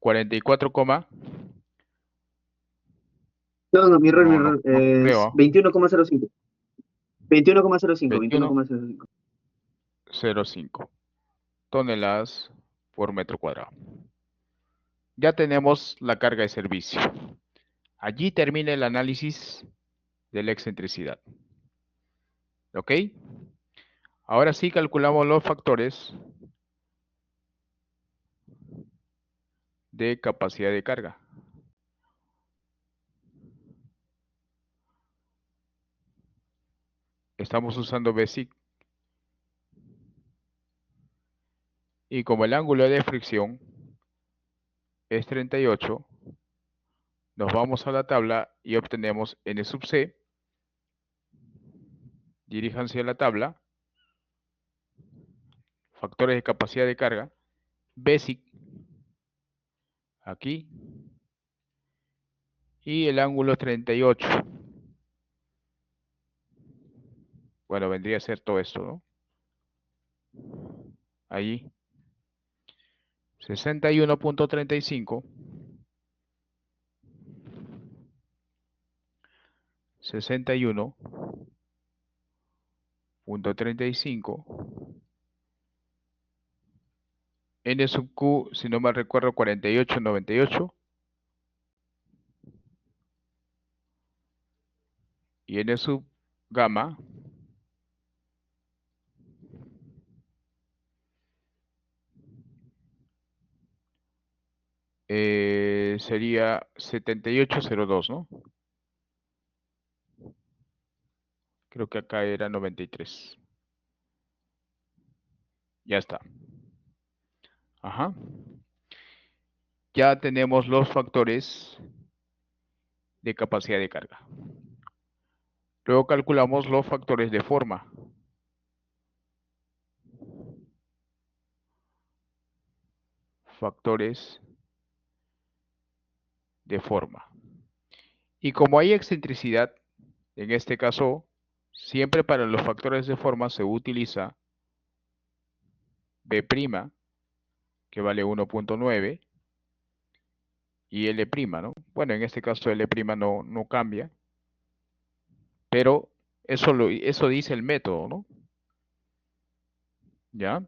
Speaker 1: 44,
Speaker 2: No, mi error,
Speaker 1: no, no
Speaker 2: es
Speaker 1: creo.
Speaker 2: 21,05. 21,05,
Speaker 1: 21,05
Speaker 2: 21,05.
Speaker 1: toneladas por metro cuadrado. Ya tenemos la carga de servicio. Allí termina el análisis de la excentricidad. ¿Ok? Ahora sí calculamos los factores de capacidad de carga. Estamos usando BASIC. Y como el ángulo de fricción es 38, nos vamos a la tabla y obtenemos N sub C. Diríjanse a la tabla. Factores de capacidad de carga. BASIC. Aquí. Y el ángulo es 38. Bueno, vendría a ser todo esto, ¿no? Ahí. 61.35. 61.35. N sub Q, si no me recuerdo, 48.98. Y N sub gamma sería 78.02, ¿no? Creo que acá era 93. Ya está. Ajá. Ya tenemos los factores de capacidad de carga. Luego calculamos los factores de forma. Factores de forma. Y como hay excentricidad, en este caso, siempre para los factores de forma se utiliza B', que vale 1.9, y L', ¿no? Bueno, en este caso L' no cambia, pero eso dice el método, ¿no? ¿Ya?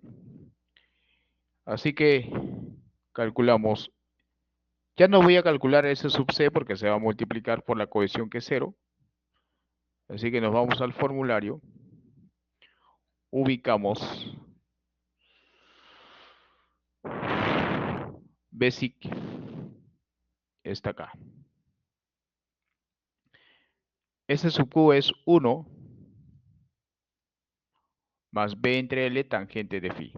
Speaker 1: Así que calculamos. Ya no voy a calcular S sub C porque se va a multiplicar por la cohesión que es 0. Así que nos vamos al formulario. Ubicamos Basic. Está acá. S sub Q es 1 más B entre L tangente de phi.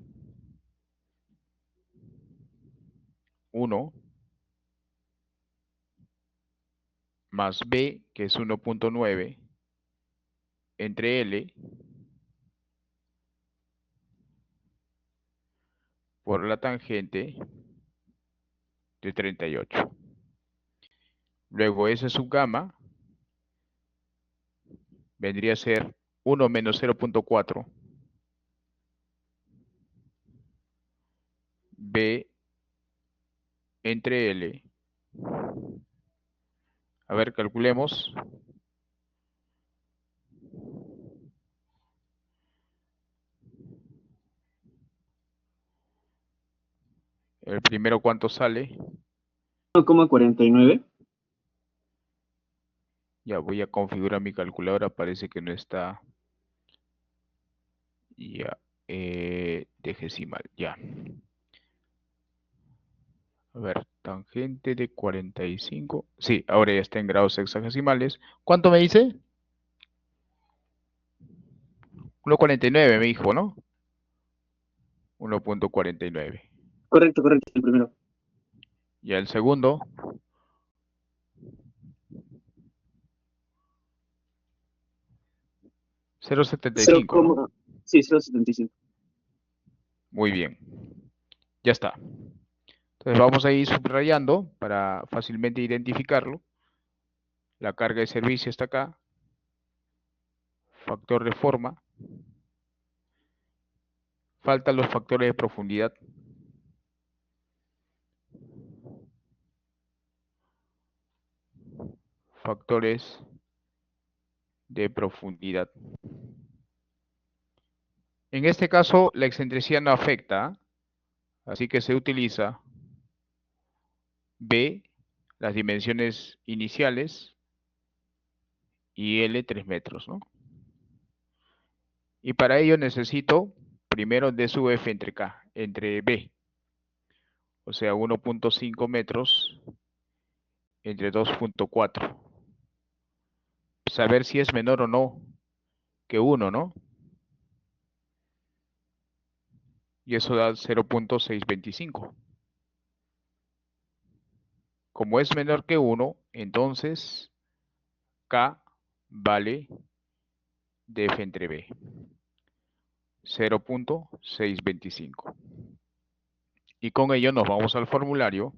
Speaker 1: 1 más B, que es 1.9, entre L por la tangente de 38. Luego S sub gamma vendría a ser 1 menos 0.4 B entre L. A ver, calculemos. El primero, ¿cuánto sale?
Speaker 2: 1,49.
Speaker 1: Ya voy a configurar mi calculadora. Parece que no está. Ya. Decimal. Ya. A ver, tangente de 45. Sí, ahora ya está en grados hexagesimales. ¿Cuánto me dice? 1.49 me dijo, ¿no? 1.49.
Speaker 2: Correcto, el primero.
Speaker 1: Y el segundo, 0.75, ¿no?
Speaker 2: Sí, 0,75.
Speaker 1: Muy bien. Ya está. Entonces vamos a ir subrayando para fácilmente identificarlo. La carga de servicio está acá. Factor de forma. Faltan los factores de profundidad. Factores de profundidad. En este caso, la excentricidad no afecta, así que se utiliza B, las dimensiones iniciales, y L, 3 metros, ¿no? Y para ello necesito primero D sub F entre K, entre B, o sea, 1.5 metros entre 2.4. Saber si es menor o no que 1, ¿no? Y eso da 0.625. Como es menor que 1, entonces K vale DF entre B. 0.625. Y con ello nos vamos al formulario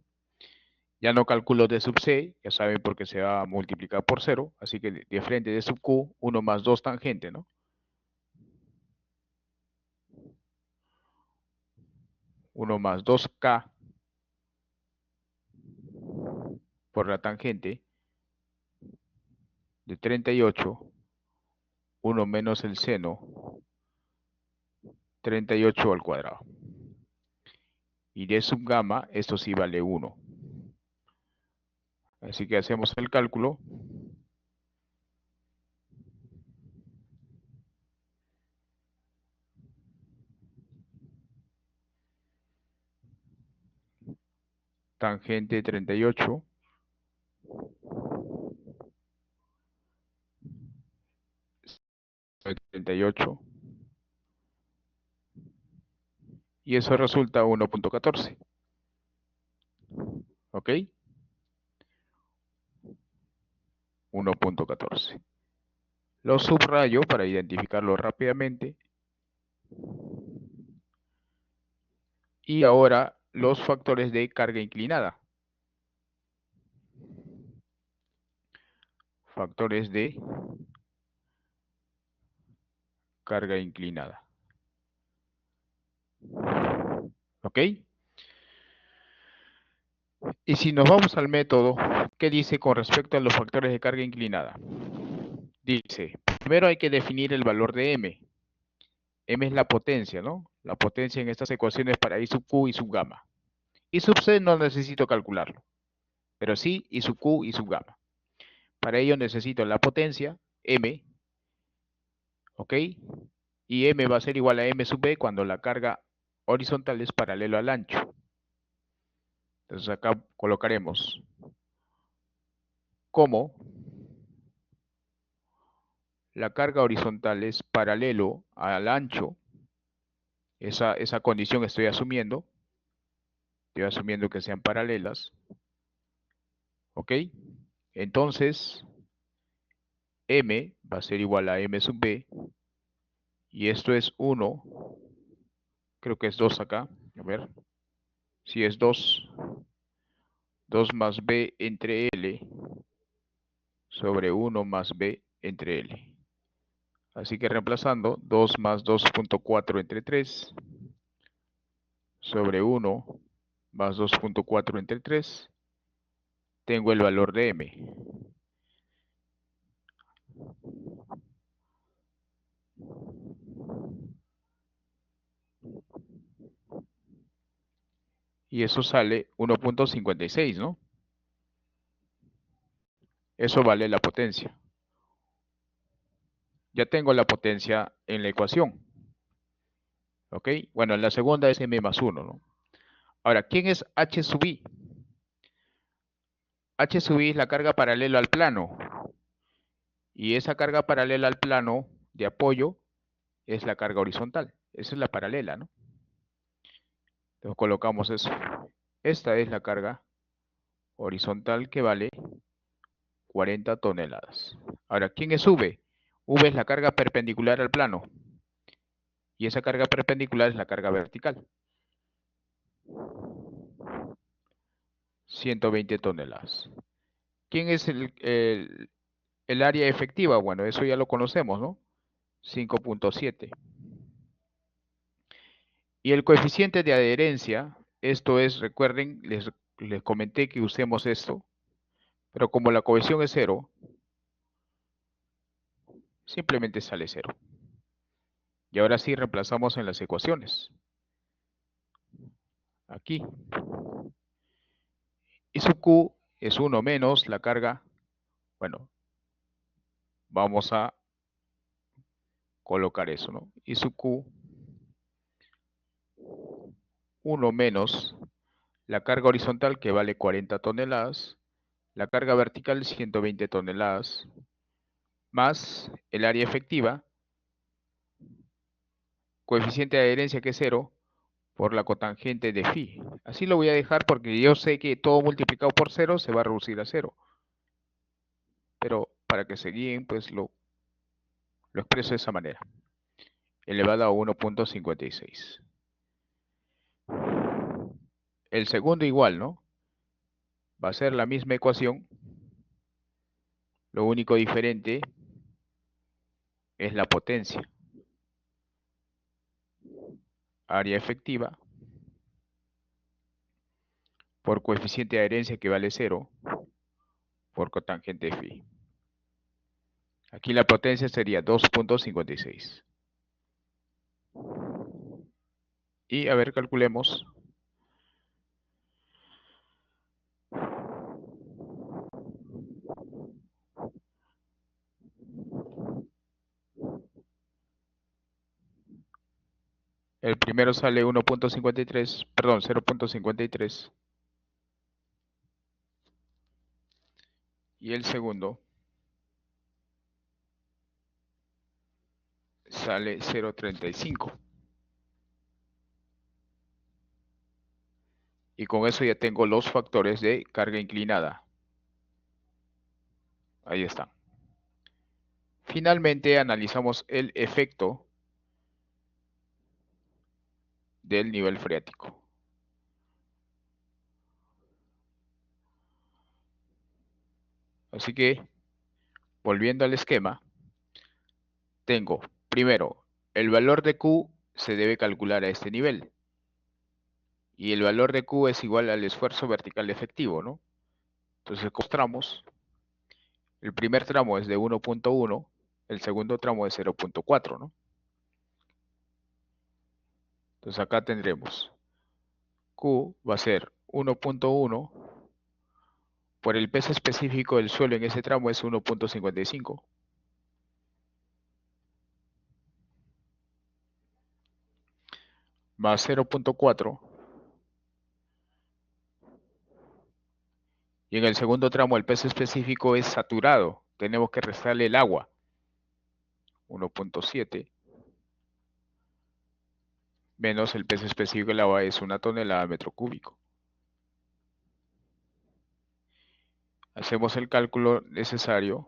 Speaker 1: Ya no calculo D sub C, ya saben porque se va a multiplicar por 0, así que de frente D sub Q, 1 más 2 tangente, ¿no? 1 más 2K por la tangente de 38, 1 menos el seno, 38 al cuadrado. Y D sub gamma, esto sí vale 1. Así que hacemos el cálculo. Tangente 38 38 y eso resulta 1.14. ¿Ok? 1.14. Lo subrayo para identificarlo rápidamente. Y ahora los factores de carga inclinada. Factores de carga inclinada. ¿Ok? Y si nos vamos al método, ¿qué dice con respecto a los factores de carga inclinada? Dice, primero hay que definir el valor de M. M es la potencia, ¿no? La potencia en estas ecuaciones para I sub Q y sub gamma. I sub C no necesito calcularlo, pero sí I sub Q y sub gamma. Para ello necesito la potencia, M, ¿ok? Y M va a ser igual a M sub B cuando la carga horizontal es paralelo al ancho. Entonces acá colocaremos como la carga horizontal es paralelo al ancho, esa condición estoy asumiendo que sean paralelas, ¿ok? Entonces, M va a ser igual a M sub B, y esto es 1, creo que es 2 acá, a ver, si es 2, 2 más B entre L, sobre 1 más B entre L. Así que reemplazando, 2 más 2.4 entre 3, sobre 1 más 2.4 entre 3, tengo el valor de M. Y eso sale 1.56, ¿no? Eso vale la potencia. Ya tengo la potencia en la ecuación. ¿Ok? Bueno, en la segunda es M más 1, ¿no? Ahora, ¿quién es H sub I? H sub I es la carga paralela al plano. Y esa carga paralela al plano de apoyo es la carga horizontal. Esa es la paralela, ¿no? Entonces colocamos eso. Esta es la carga horizontal que vale 40 toneladas. Ahora, ¿quién es V? V es la carga perpendicular al plano. Y esa carga perpendicular es la carga vertical. 120 toneladas. ¿Quién es el área efectiva? Bueno, eso ya lo conocemos, ¿no? 5.7. Y el coeficiente de adherencia, esto es, recuerden, les comenté que usemos esto, pero como la cohesión es 0, simplemente sale 0. Y ahora sí reemplazamos en las ecuaciones. Aquí. Y sub Q es 1 menos la carga. Bueno, vamos a colocar eso, ¿no? Y sub Q 1 menos la carga horizontal que vale 40 toneladas, la carga vertical 120 toneladas, más el área efectiva, coeficiente de adherencia que es 0, por la cotangente de phi. Así lo voy a dejar porque yo sé que todo multiplicado por 0 se va a reducir a 0. Pero para que se guíen, pues lo expreso de esa manera. Elevado a 1.56. El segundo igual, ¿no? Va a ser la misma ecuación. Lo único diferente es la potencia. Área efectiva por coeficiente de adherencia que vale 0 por cotangente phi. Aquí la potencia sería 2.56. Y a ver, calculemos. El primero sale 1.53, perdón, 0.53. Y el segundo sale 0.35. Y con eso ya tengo los factores de carga inclinada. Ahí están. Finalmente analizamos el efecto del nivel freático. Así que, volviendo al esquema, tengo primero, el valor de Q se debe calcular a este nivel. Y el valor de Q es igual al esfuerzo vertical efectivo, ¿no? Entonces, tramos. El primer tramo es de 1.1, el segundo tramo es 0.4, ¿no? Entonces acá tendremos Q va a ser 1.1 por el peso específico del suelo en ese tramo es 1.55. Más 0.4. Y en el segundo tramo el peso específico es saturado. Tenemos que restarle el agua. 1.7. Menos el peso específico del agua es 1 tonelada metro cúbico. Hacemos el cálculo necesario.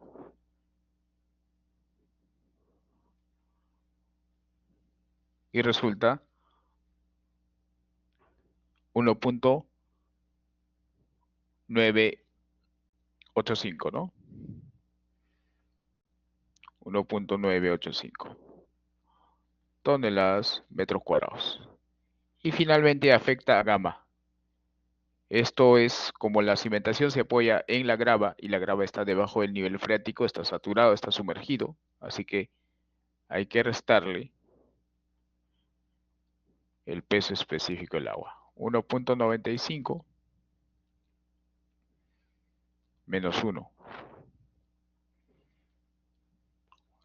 Speaker 1: Y resulta 1.985, ¿no? 1.985 toneladas metros cuadrados. Y finalmente afecta a gamma. Esto es como la cimentación se apoya en la grava y la grava está debajo del nivel freático, está saturado, está sumergido, así que hay que restarle el peso específico del agua. 1.95 menos 1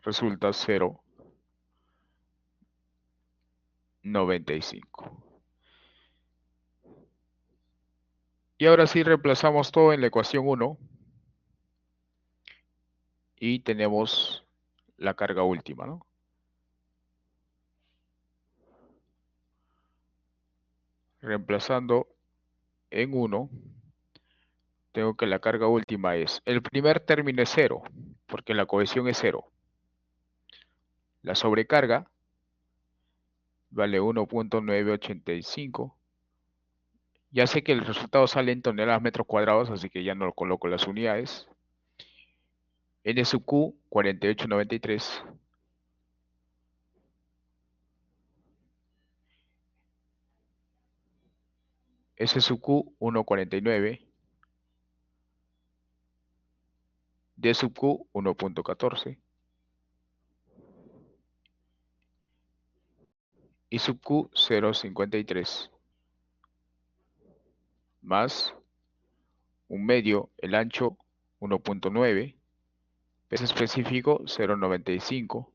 Speaker 1: resulta 0.95. Y ahora sí reemplazamos todo en la ecuación 1 y tenemos la carga última, ¿no? Reemplazando en 1, tengo que la carga última es, el primer término es 0, porque la cohesión es 0. La sobrecarga vale 1.985. Ya sé que el resultado sale en toneladas metros cuadrados, así que ya no coloco las unidades. N sub Q, 4893. S sub Q, 1.49. D sub Q, 1.14. Y sub Q, 0.53. Más un medio, el ancho, 1.9. Peso específico, 0.95.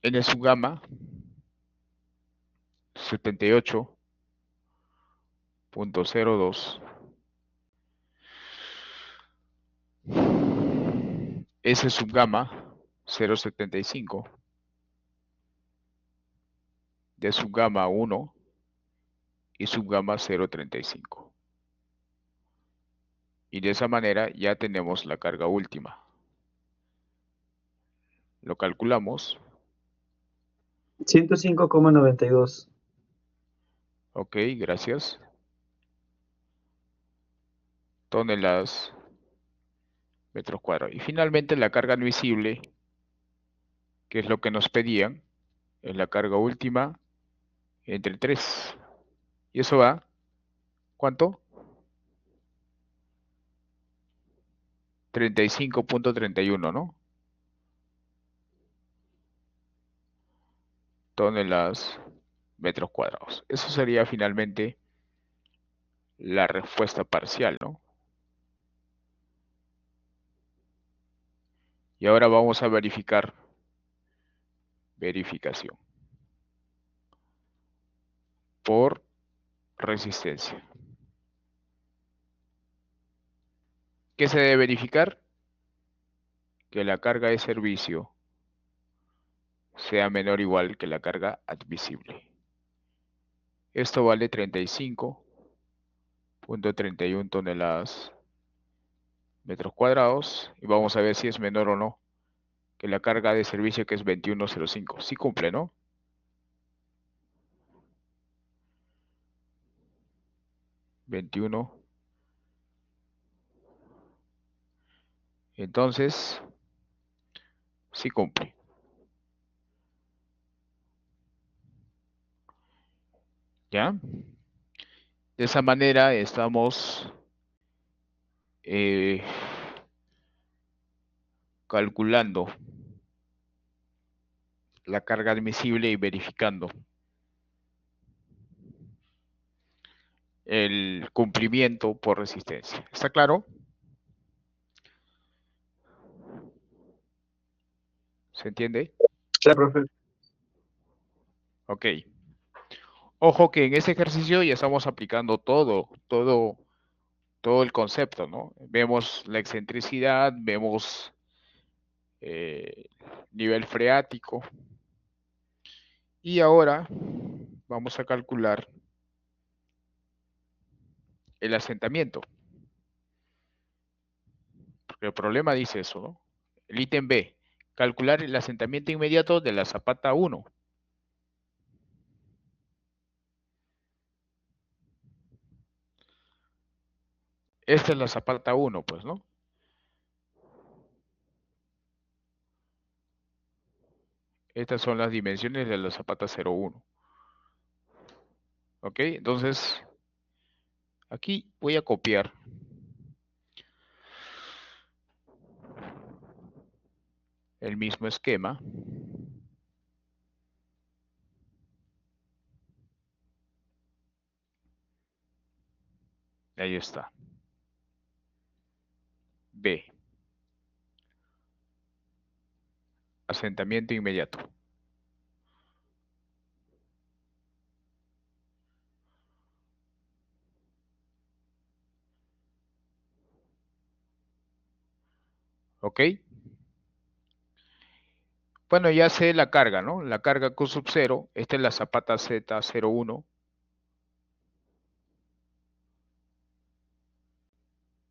Speaker 1: N sub gamma, 78.02. S sub gamma, 0.75. De subgamma 1 y subgamma 0.35. Y de esa manera ya tenemos la carga última. Lo calculamos.
Speaker 2: 105,92.
Speaker 1: Ok, gracias. toneladas metros cuadrados. Y finalmente la carga admisible, que es lo que nos pedían, es la carga última entre 3. Y eso va, ¿cuánto? 35.31, ¿no? Toneladas metros cuadrados. Eso sería finalmente la respuesta parcial, ¿no? Y ahora vamos a verificar verificación por resistencia. ¿Qué se debe verificar? Que la carga de servicio sea menor o igual que la carga admisible. Esto vale 35.31 toneladas metros cuadrados y vamos a ver si es menor o no que la carga de servicio, que es 21.05. Sí cumple, ¿no? Entonces, sí cumple. ¿Ya? De esa manera estamos calculando la carga admisible y verificando el cumplimiento por resistencia. ¿Está claro? ¿Se entiende?
Speaker 2: Claro, profe.
Speaker 1: Ok. Ojo que en ese ejercicio ya estamos aplicando todo el concepto, ¿no? Vemos la excentricidad, vemos nivel freático. Y ahora vamos a calcular el asentamiento. Porque el problema dice eso, ¿no? El ítem B, calcular el asentamiento inmediato de la zapata 1. Esta es la zapata 1, pues, ¿no? Estas son las dimensiones de la zapata 01. ¿Ok? Entonces, aquí voy a copiar el mismo esquema. Ahí está. B. Asentamiento inmediato. ¿Ok? Bueno, ya sé la carga, ¿no? La carga Q sub 0. Esta es la zapata Z01.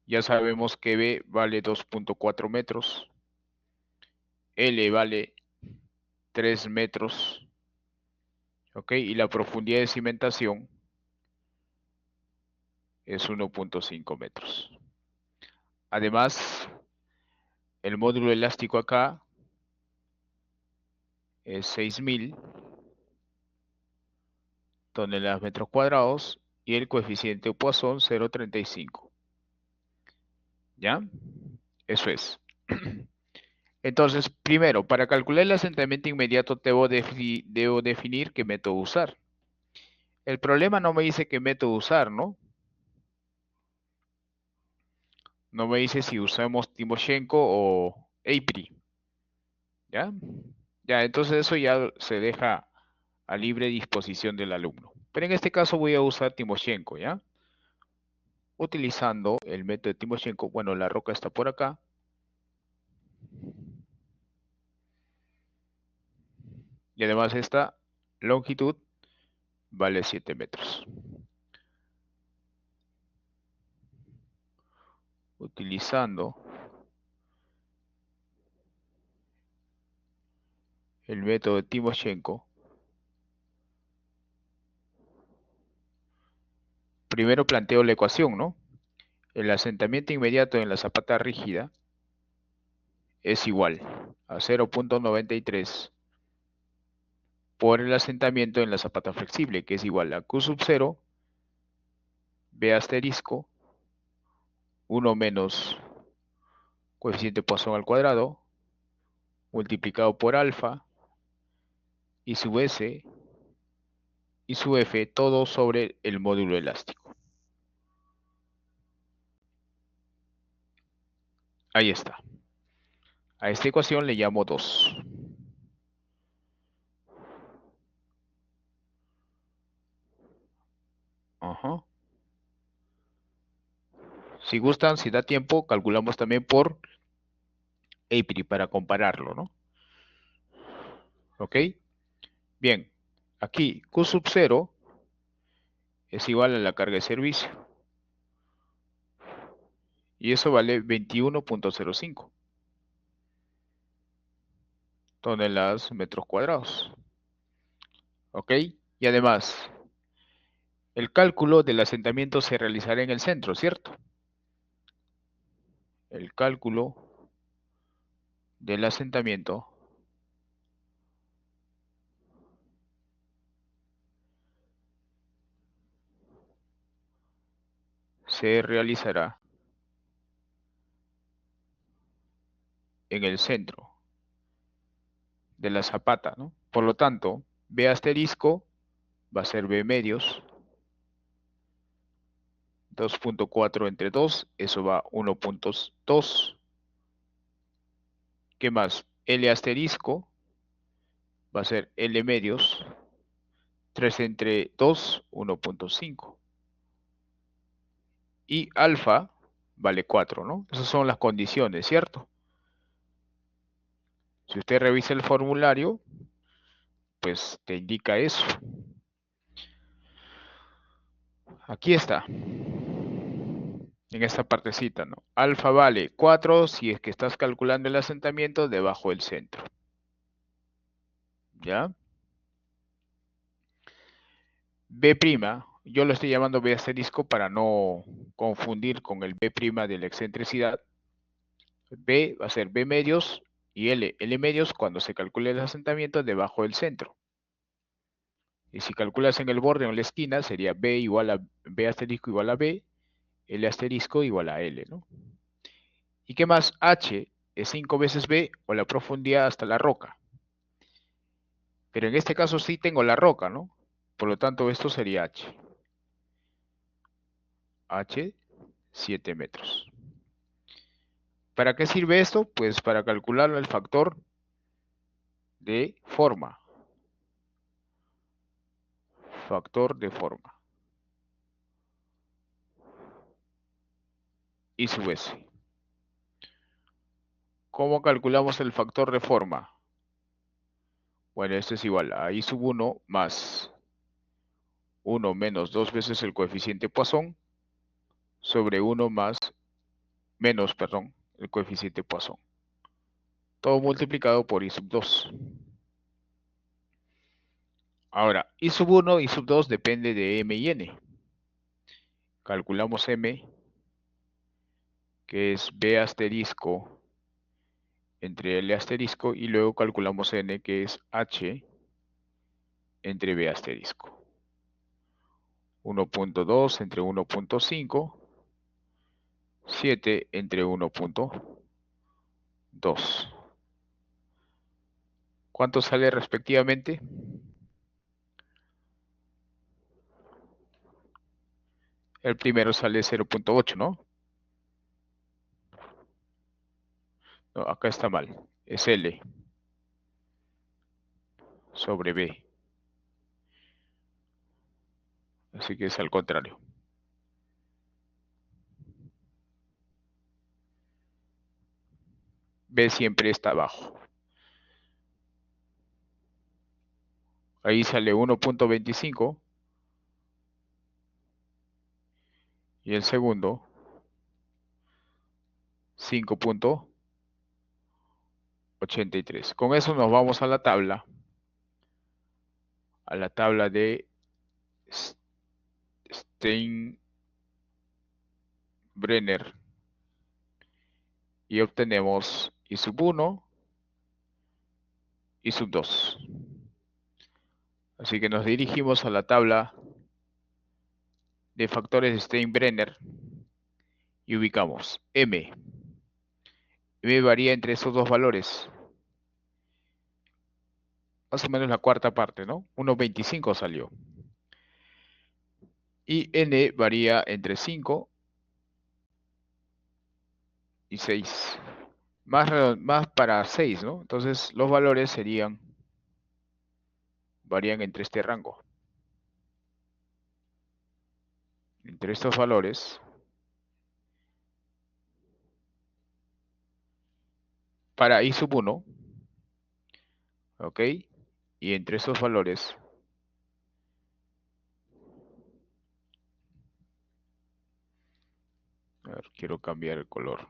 Speaker 1: Ya sabemos que B vale 2.4 metros. L vale 3 metros. ¿Ok? Y la profundidad de cimentación es 1.5 metros. Además, el módulo elástico acá es 6.000 toneladas metros cuadrados y el coeficiente de Poisson 0.35. ¿Ya? Eso es. Entonces, primero, para calcular el asentamiento inmediato debo definir qué método usar. El problema no me dice qué método usar, ¿no? No me dice si usamos Timoshenko o EIPRI. ¿Ya? Ya, entonces eso ya se deja a libre disposición del alumno. Pero en este caso voy a usar Timoshenko, ¿ya? Utilizando el método de Timoshenko, bueno, la roca está por acá. Y además esta longitud vale 7 metros. Utilizando el método de Timoshenko, primero planteo la ecuación, ¿no? el asentamiento inmediato en la zapata rígida es igual a 0.93 por el asentamiento en la zapata flexible, que es igual a Q sub 0, B asterisco, 1 menos coeficiente Poisson al cuadrado, multiplicado por alfa, y sub S, y sub F, todo sobre el módulo elástico. Ahí está. A esta ecuación le llamo 2. Ajá. Si gustan, si da tiempo, calculamos también por APRI para compararlo, ¿no? ¿Ok? Bien, aquí Q sub 0 es igual a la carga de servicio. Y eso vale 21.05 toneladas metros cuadrados. ¿Ok? Y además, el cálculo del asentamiento se realizará en el centro, ¿cierto? El cálculo del asentamiento se realizará en el centro de la zapata, ¿no? Por lo tanto, B asterisco va a ser B medios, 2.4 entre 2, eso va 1.2. ¿Qué más? L asterisco va a ser L medios, 3 entre 2, 1.5. Y alfa vale 4, ¿no? Esas son las condiciones, ¿cierto? Si usted revisa el formulario, pues te indica eso. Aquí está. En esta partecita, ¿no? Alfa vale 4 si es que estás calculando el asentamiento debajo del centro. ¿Ya? B', yo lo estoy llamando B asterisco para no confundir con el B' de la excentricidad. B va a ser B medios y L medios cuando se calcule el asentamiento debajo del centro. Y si calculas en el borde o en la esquina, sería B asterisco igual a B, L asterisco igual a L, ¿no? ¿Y qué más? H es 5 veces B o la profundidad hasta la roca. Pero en este caso sí tengo la roca, ¿no? Por lo tanto, esto sería H. H, 7 metros. ¿Para qué sirve esto? Pues para calcular el factor de forma. Factor de forma. Y sub S. ¿Cómo calculamos el factor de forma? Bueno, esto es igual a I sub 1 más 1 menos 2 veces el coeficiente Poisson sobre 1 menos, el coeficiente Poisson. Todo multiplicado por I sub 2. Ahora, I sub 1 y sub 2 depende de M y N. Calculamos M, que es B asterisco entre L asterisco, y luego calculamos N, que es H entre B asterisco. 1.2 entre 1.5, 7 entre 1.2. ¿Cuánto sale respectivamente? El primero sale 0.8, ¿no? No, acá está mal. Es L sobre B. Así que es al contrario. B siempre está abajo. Ahí sale 1.25. Y el segundo, 5.83. Con eso nos vamos a la tabla. A la tabla de Steinbach Brenner y obtenemos I sub 1 y sub 2. Así que nos dirigimos a la tabla de factores de Steinbrenner y ubicamos M. M varía entre esos dos valores. Más o menos la cuarta parte, ¿no? 1,25 salió. Y N varía entre 5 y 6. Más para 6, ¿no? Entonces los valores varían entre este rango. Entre estos valores, para I sub 1, ¿ok? Y entre esos valores, a ver, quiero cambiar el color.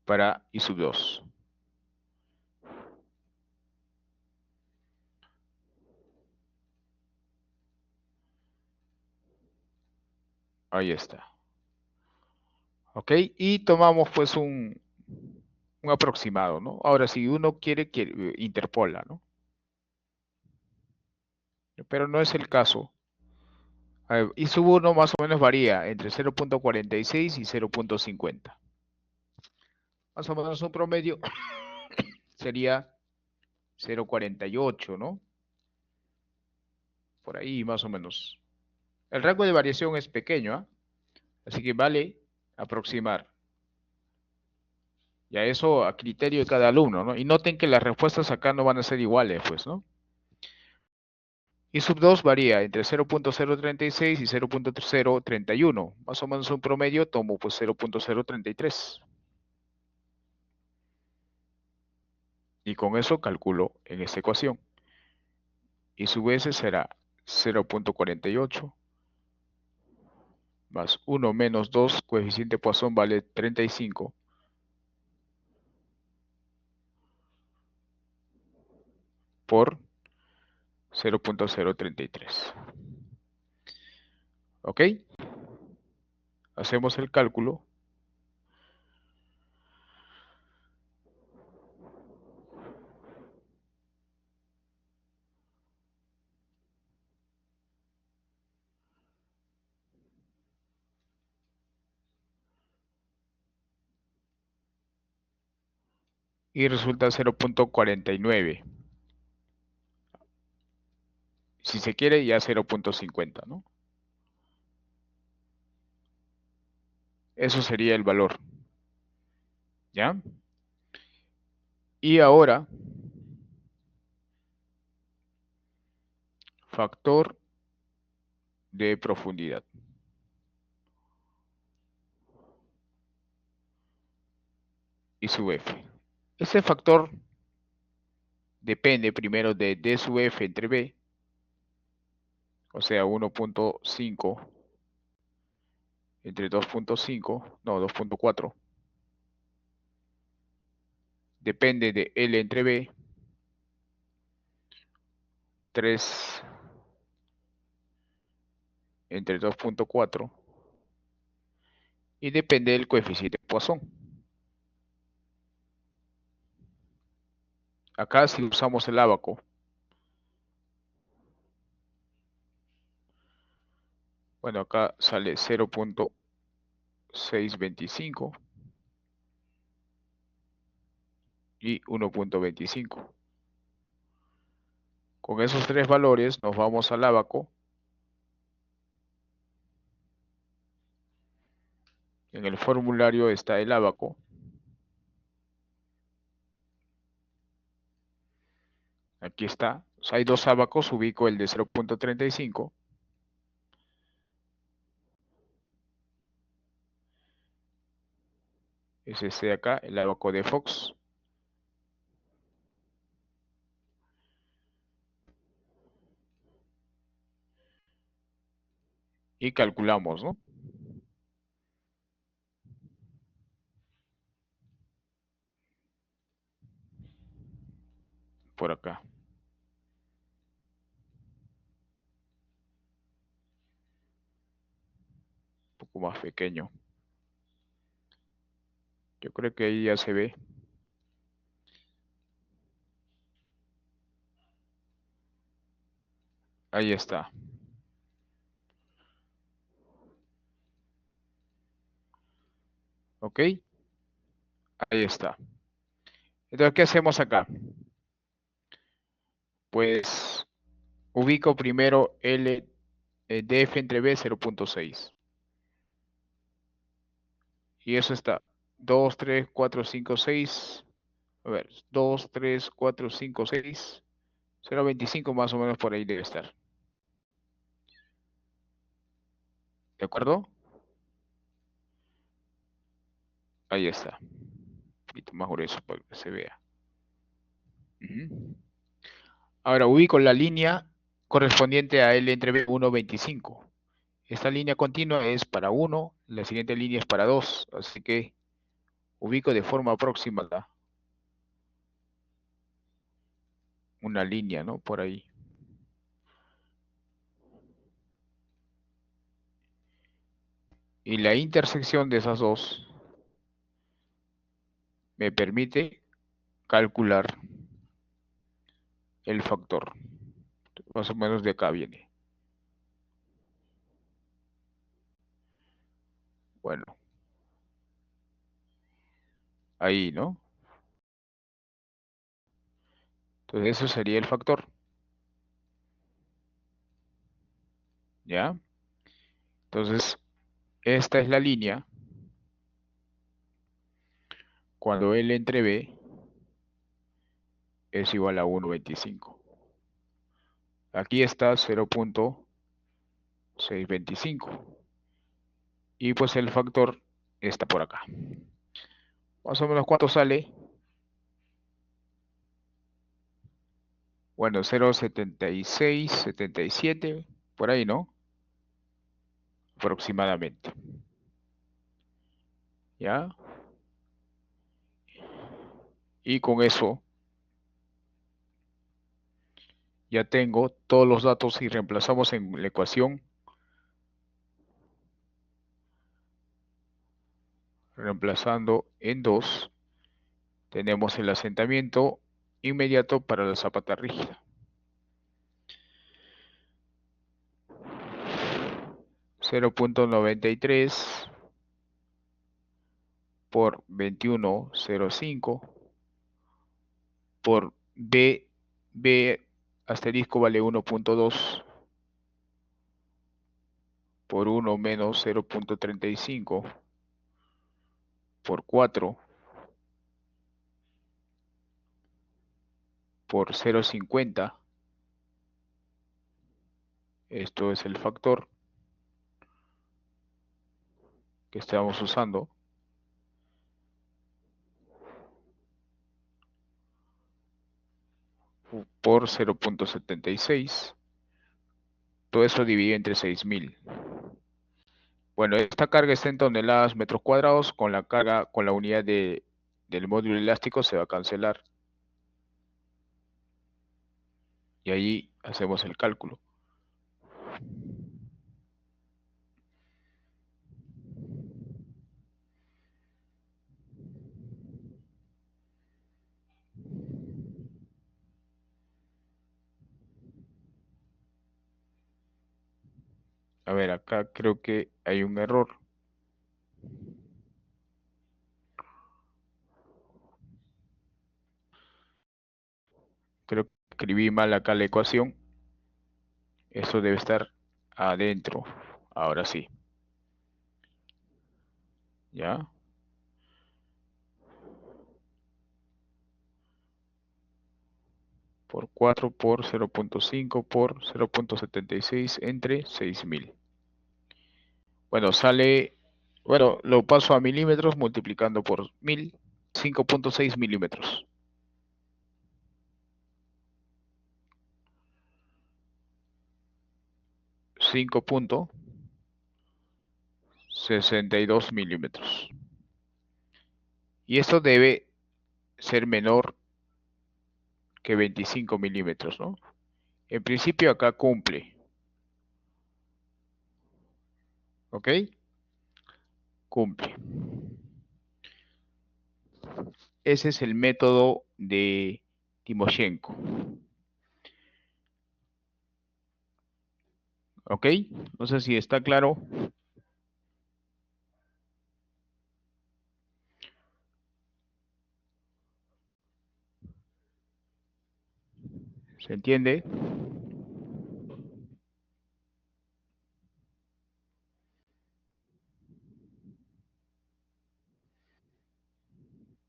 Speaker 1: Para I sub 2. Ahí está. ¿Ok? Y tomamos pues un aproximado, ¿no? Ahora, si uno quiere interpola, ¿no? Pero no es el caso. A ver, I sub 1 más o menos varía entre 0,46 y 0,50. Más o menos un promedio sería 0,48, ¿no? Por ahí más o menos. El rango de variación es pequeño, ¿ah? Así que vale aproximar. Ya eso a criterio de cada alumno, ¿no? Y noten que las respuestas acá no van a ser iguales, pues, ¿no? Y sub 2 varía entre 0,036 y 0,031. Más o menos un promedio tomo pues 0,033. Y con eso calculo en esta ecuación. Y sub s será 0,48 más 1 menos 2, coeficiente Poisson vale 35, por 0,033. ¿Ok? Hacemos el cálculo. Y resulta 0,49. Si se quiere, ya 0,50, ¿no? Eso sería el valor. ¿Ya? Y ahora, factor de profundidad. Y sub f. Ese factor depende primero de d sub f entre b, o sea, 1,5 entre 2,5, no, 2,4. Depende de L entre B, 3 entre 2,4. Y depende del coeficiente Poisson. Acá si usamos el ábaco, bueno, acá sale 0,625 y 1,25. Con esos tres valores nos vamos al ábaco. En el formulario está el ábaco. Aquí está. O sea, hay dos ábacos, ubico el de 0,35. Es este de acá, el ábaco de Fox. Y calculamos, ¿no? Por acá. poco más pequeño. Yo creo que ahí ya se ve. Ahí está. ¿Ok? Ahí está. Entonces, ¿qué hacemos acá? Pues ubico primero DF entre B 0.6. Y eso está 2, 3, 4, 5, 6. A ver, 2, 3, 4, 5, 6. 0.25 más o menos por ahí debe estar. ¿De acuerdo? Ahí está. Un poquito más grueso para que se vea. Ujú. Ahora ubico la línea correspondiente a L entre B 1.25. Esta línea continua es para 1, la siguiente línea es para 2, así que ubico de forma aproximada una línea, ¿no? Por ahí. Y la intersección de esas dos me permite calcular el factor. Más o menos de acá viene. Bueno, ahí, ¿no? Entonces eso sería el factor. ¿Ya? Entonces, esta es la línea cuando L entre B es igual a 1.25. Aquí está 0.625. Y pues el factor está por acá. Más o menos, ¿cuánto sale? Bueno, 0.76, 77, por ahí, ¿no? Aproximadamente. ¿Ya? Y con eso ya tengo todos los datos y reemplazamos en la ecuación. Reemplazando en 2, tenemos el asentamiento inmediato para la zapata rígida. 0.93 por 21.05 por B asterisco vale 1.2 por 1 menos 0.35 por 4 por 0.50. Esto es el factor que estamos usando. Por 0.76. Todo eso dividido entre 6.000. Bueno, esta carga está en toneladas metros cuadrados. Con la carga, con la unidad del módulo elástico se va a cancelar. Y ahí hacemos el cálculo. A ver, acá creo que hay un error. Creo que escribí mal acá la ecuación. Eso debe estar adentro. Ahora sí. ¿Ya? Por 4 por 0.5 por 0.76 entre 6.000. Bueno, sale, bueno, lo paso a milímetros multiplicando por 1.000, 5.6 milímetros. 5.62 milímetros. Y esto debe ser menor que 25 milímetros, ¿no? En principio acá cumple. ¿Ok? cumple. Ese es el método de Timoshenko. ¿Ok? No sé si está claro. ¿Se entiende?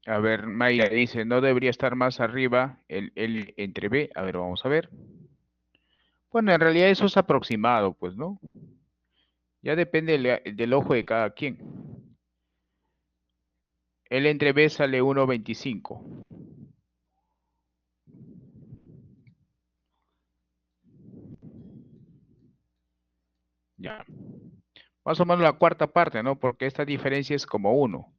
Speaker 1: A ver, Mayra dice, no debería estar más arriba el entre B. A ver, vamos a ver. Bueno, en realidad eso es aproximado, pues, ¿no? Ya depende del ojo de cada quien. El entre B sale 1.25. Ya. Más o menos la cuarta parte, ¿no? Porque esta diferencia es como 1.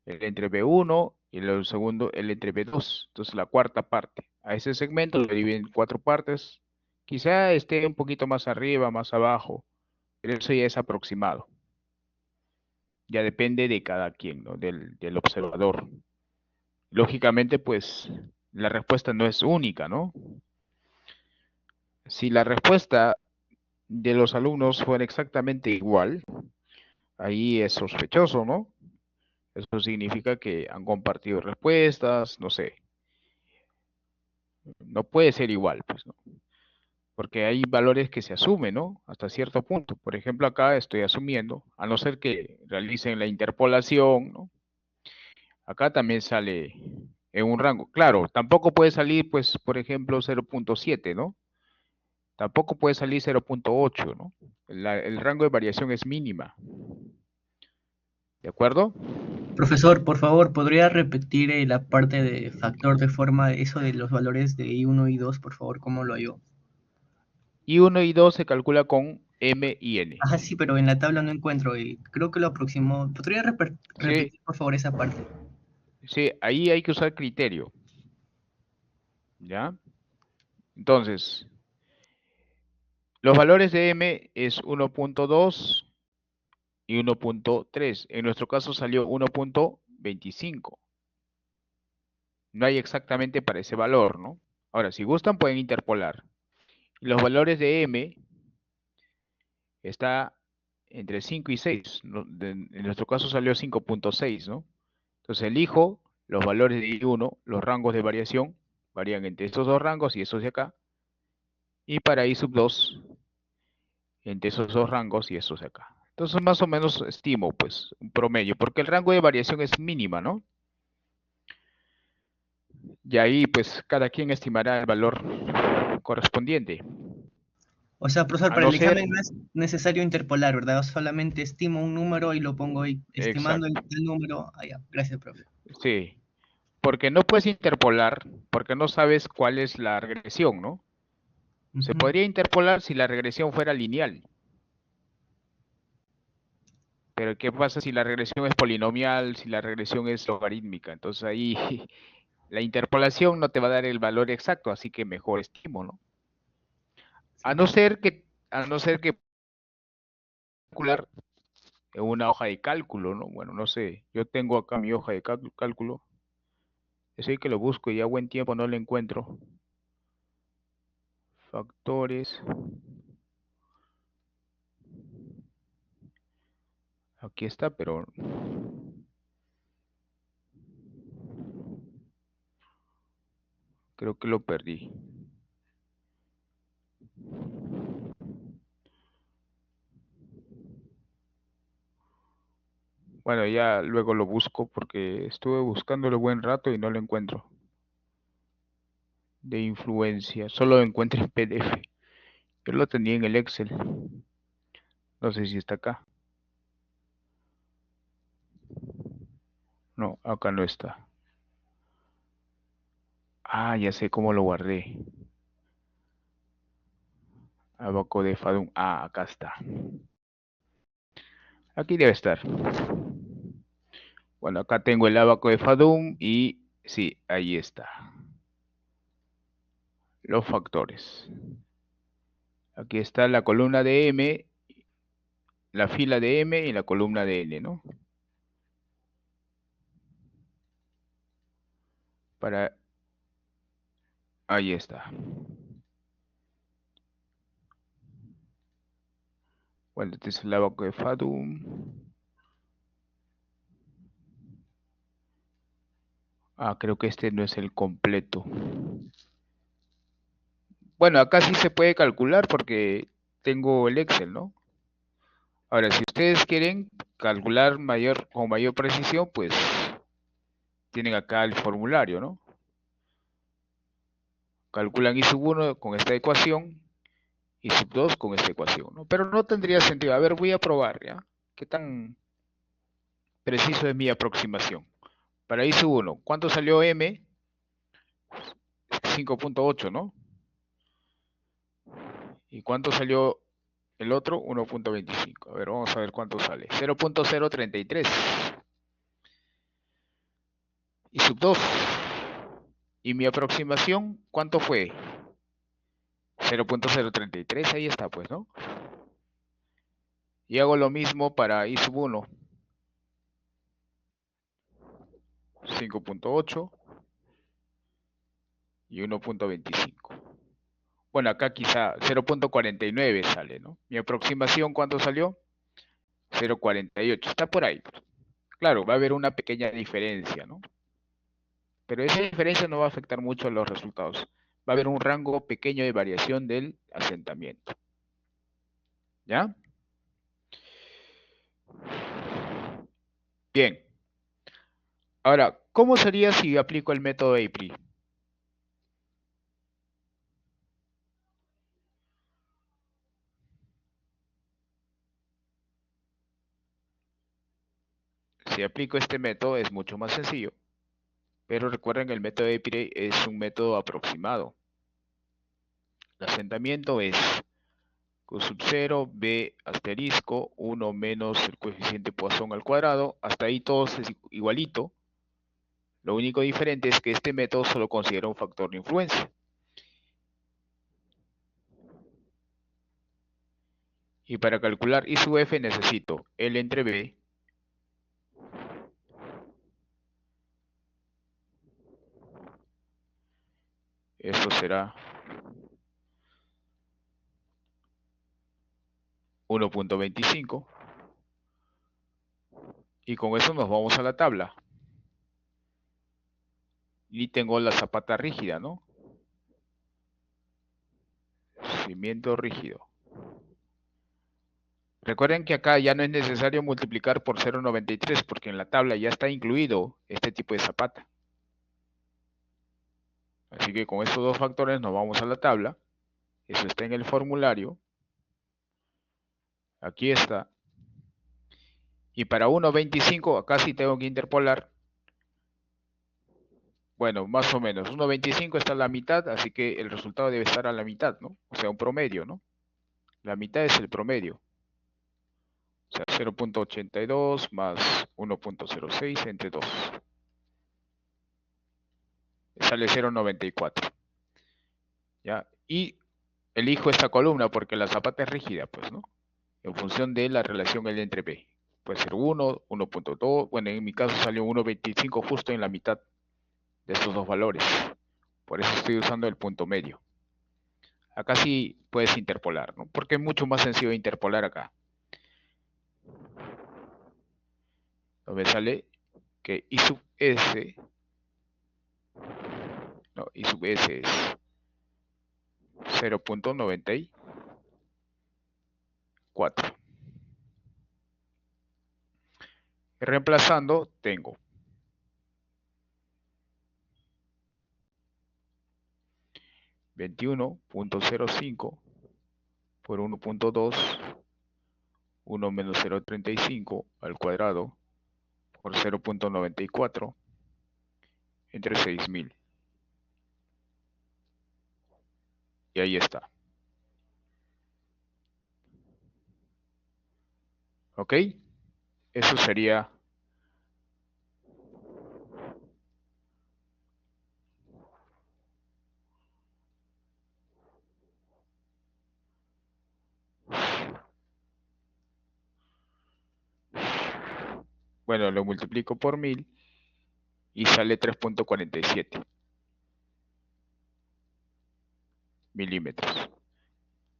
Speaker 1: El entre B1 y el segundo, el entre B2. Entonces la cuarta parte. A ese segmento lo dividen en 4 partes. Quizá esté un poquito más arriba, más abajo, pero eso ya es aproximado. Ya depende de cada quien, ¿no? Del observador. Lógicamente, pues, la respuesta no es única, ¿no? Si la respuesta de los alumnos fuera exactamente igual, ahí es sospechoso, ¿no? Eso significa que han compartido respuestas, no sé. No puede ser igual, pues, ¿no? Porque hay valores que se asumen, ¿no? Hasta cierto punto. Por ejemplo, acá estoy asumiendo, a no ser que realicen la interpolación, ¿no? Acá también sale en un rango. Claro, tampoco puede salir, pues, por ejemplo, 0.7, ¿no? Tampoco puede salir 0.8, ¿no? El rango de variación es mínima. ¿De acuerdo?
Speaker 3: Profesor, por favor, ¿podría repetir la parte de factor de forma, eso de los valores de I1 y 2, por favor, cómo lo halló?
Speaker 1: I1 y 2 se calcula con M y N.
Speaker 3: Ajá, sí, pero en la tabla no encuentro y creo que lo aproximó. ¿Podría
Speaker 1: Sí,
Speaker 3: repetir, por favor, esa parte?
Speaker 1: sí, ahí hay que usar criterio. ¿Ya? Entonces, los valores de M es 1.2 y 1.3. En nuestro caso salió 1.25. No hay exactamente para ese valor, ¿no? Ahora, si gustan, pueden interpolar. Y los valores de M está entre 5 y 6. ¿No? En nuestro caso salió 5.6, ¿no? Entonces elijo los valores de I1, los rangos de variación, varían entre estos dos rangos y estos de acá. Y para I sub 2, entre esos dos rangos y estos de acá. Entonces más o menos estimo, pues, un promedio, porque el rango de variación es mínima, ¿no? Y ahí, pues, cada quien estimará el valor correspondiente.
Speaker 3: O sea, profesor,
Speaker 1: A
Speaker 3: para
Speaker 1: no
Speaker 3: el
Speaker 1: ser,
Speaker 3: examen no es necesario interpolar, ¿verdad? Solamente estimo un número y lo pongo ahí, estimando
Speaker 1: exacto,
Speaker 3: el número. Ah, ya. Gracias, profe.
Speaker 1: sí, porque no puedes interpolar, porque no sabes cuál es la regresión, ¿no? Se
Speaker 3: Ujú.
Speaker 1: podría interpolar si la regresión fuera lineal, pero ¿qué pasa si la regresión es polinomial, si la regresión es logarítmica? Entonces ahí la interpolación no te va a dar el valor exacto, así que mejor estimo, ¿no? A no ser que, a no ser que calcular en una hoja de cálculo, ¿no? Bueno, no sé, yo tengo acá mi hoja de cálculo, es que lo busco y a buen tiempo no lo encuentro. Factores. Aquí está, pero creo que lo perdí. Bueno, ya luego lo busco porque estuve buscándolo buen rato y no lo encuentro. De influencia, solo lo encuentro en PDF. Yo lo tenía en el Excel. No sé si está acá. No, acá no está. Ah, ya sé cómo lo guardé. Abaco de Fadum. Ah, acá está. Aquí debe estar. Bueno, acá tengo el abaco de Fadum y sí, ahí está. Los factores. Aquí está la columna de M la fila de M y la columna de N, ¿no? Para, ahí está. Bueno, este es el abaco de Fathom. Ah, creo que este no es el completo. Bueno, acá sí se puede calcular porque tengo el Excel, ¿no? Ahora, si ustedes quieren calcular con mayor precisión, pues tienen acá el formulario, ¿no? Calculan I sub 1 con esta ecuación y sub 2 con esta ecuación, ¿no? Pero no tendría sentido. A ver, voy a probar, ¿ya? ¿Qué tan preciso es mi aproximación? Para I sub 1, ¿cuánto salió M? 5.8, ¿no? ¿Y cuánto salió el otro? 1.25. A ver, vamos a ver cuánto sale. 0.033. Y sub 2. ¿Y mi aproximación cuánto fue? 0.033, ahí está, pues, ¿no? Y hago lo mismo para I sub 1. 5.8 y 1.25. Bueno, acá quizá 0.49 sale, ¿no? Mi aproximación, ¿cuánto salió? 0.48. Está por ahí. Claro, va a haber una pequeña diferencia, ¿no? Pero esa diferencia no va a afectar mucho a los resultados. Va a haber un rango pequeño de variación del asentamiento. ¿Ya? Bien. Ahora, ¿cómo sería si aplico el método APRI? Si aplico este método es mucho más sencillo. Pero recuerden que el método APRI es un método aproximado. El asentamiento es Q sub 0, B asterisco, 1 menos el coeficiente Poisson al cuadrado. Hasta ahí todo es igualito. Lo único diferente es que este método solo considera un factor de influencia. Y para calcular I sub F necesito L entre B esto será 1.25 y con eso nos vamos a la tabla. Y tengo la zapata rígida, ¿no? Cimiento rígido. Recuerden que acá ya no es necesario multiplicar por 0.93 porque en la tabla ya está incluido este tipo de zapata. Así que con estos dos factores nos vamos a la tabla. Eso está en el formulario. Aquí está. Y para 1.25 acá sí tengo que interpolar. Bueno, más o menos. 1.25 está a la mitad, así que el resultado debe estar a la mitad, ¿no? O sea, un promedio, ¿no? La mitad es el promedio. O sea, 0.82 más 1.06 entre 2. Sale 0.94. ¿Ya? Y elijo esta columna porque la zapata es rígida, pues, ¿no? En función de la relación L entre P. Puede ser 1, 1.2. Bueno, en mi caso salió 1.25 justo en la mitad de estos dos valores. Por eso estoy usando el punto medio. Acá sí puedes interpolar, ¿no? Porque es mucho más sencillo interpolar acá. Me sale que I sub S, no, I sub S es 0.94. Y reemplazando tengo 21.05 por 1.2, 1 menos 0.35 al cuadrado por 0.94 entre 6.000. Y ahí está. ¿Ok? Eso sería Bueno, lo multiplico por 1000 y sale 3.47 milímetros.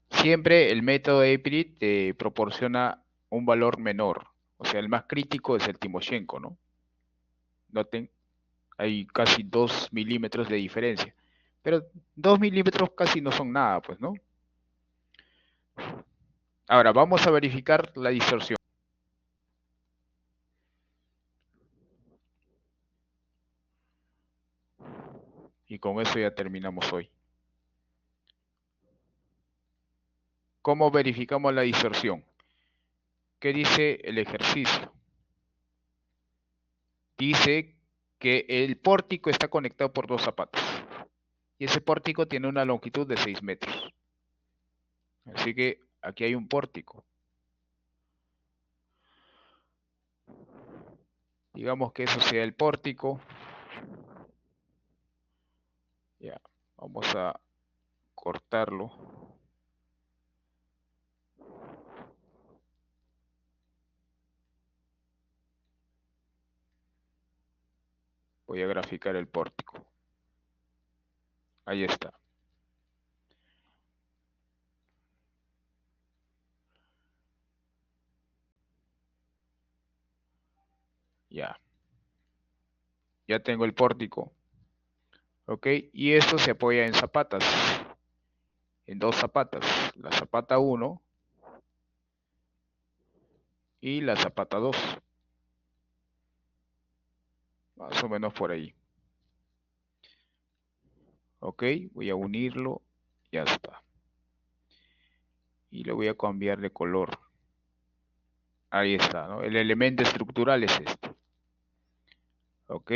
Speaker 1: Siempre el método EPRI te proporciona un valor menor. O sea, el más crítico es el Timoshenko, ¿no? Noten, hay casi 2 milímetros de diferencia. Pero 2 milímetros casi no son nada, pues, ¿no? Ahora, vamos a verificar la distorsión. Y con eso ya terminamos hoy. ¿Cómo verificamos la distorsión? ¿Qué dice el ejercicio? Dice que el pórtico está conectado por dos zapatas. Y ese pórtico tiene una longitud de 6 metros. Así que aquí hay un pórtico. Digamos que eso sea el pórtico. Ya, vamos a cortarlo. Voy a graficar el pórtico. Ahí está. Ya. Ya tengo el pórtico. ¿Ok? Y esto se apoya en zapatas. En dos zapatas. La zapata 1 y la zapata 2. Más o menos por ahí. Ok, voy a unirlo. Ya está. Y le voy a cambiar de color. Ahí está, ¿no? El elemento estructural es este. Ok.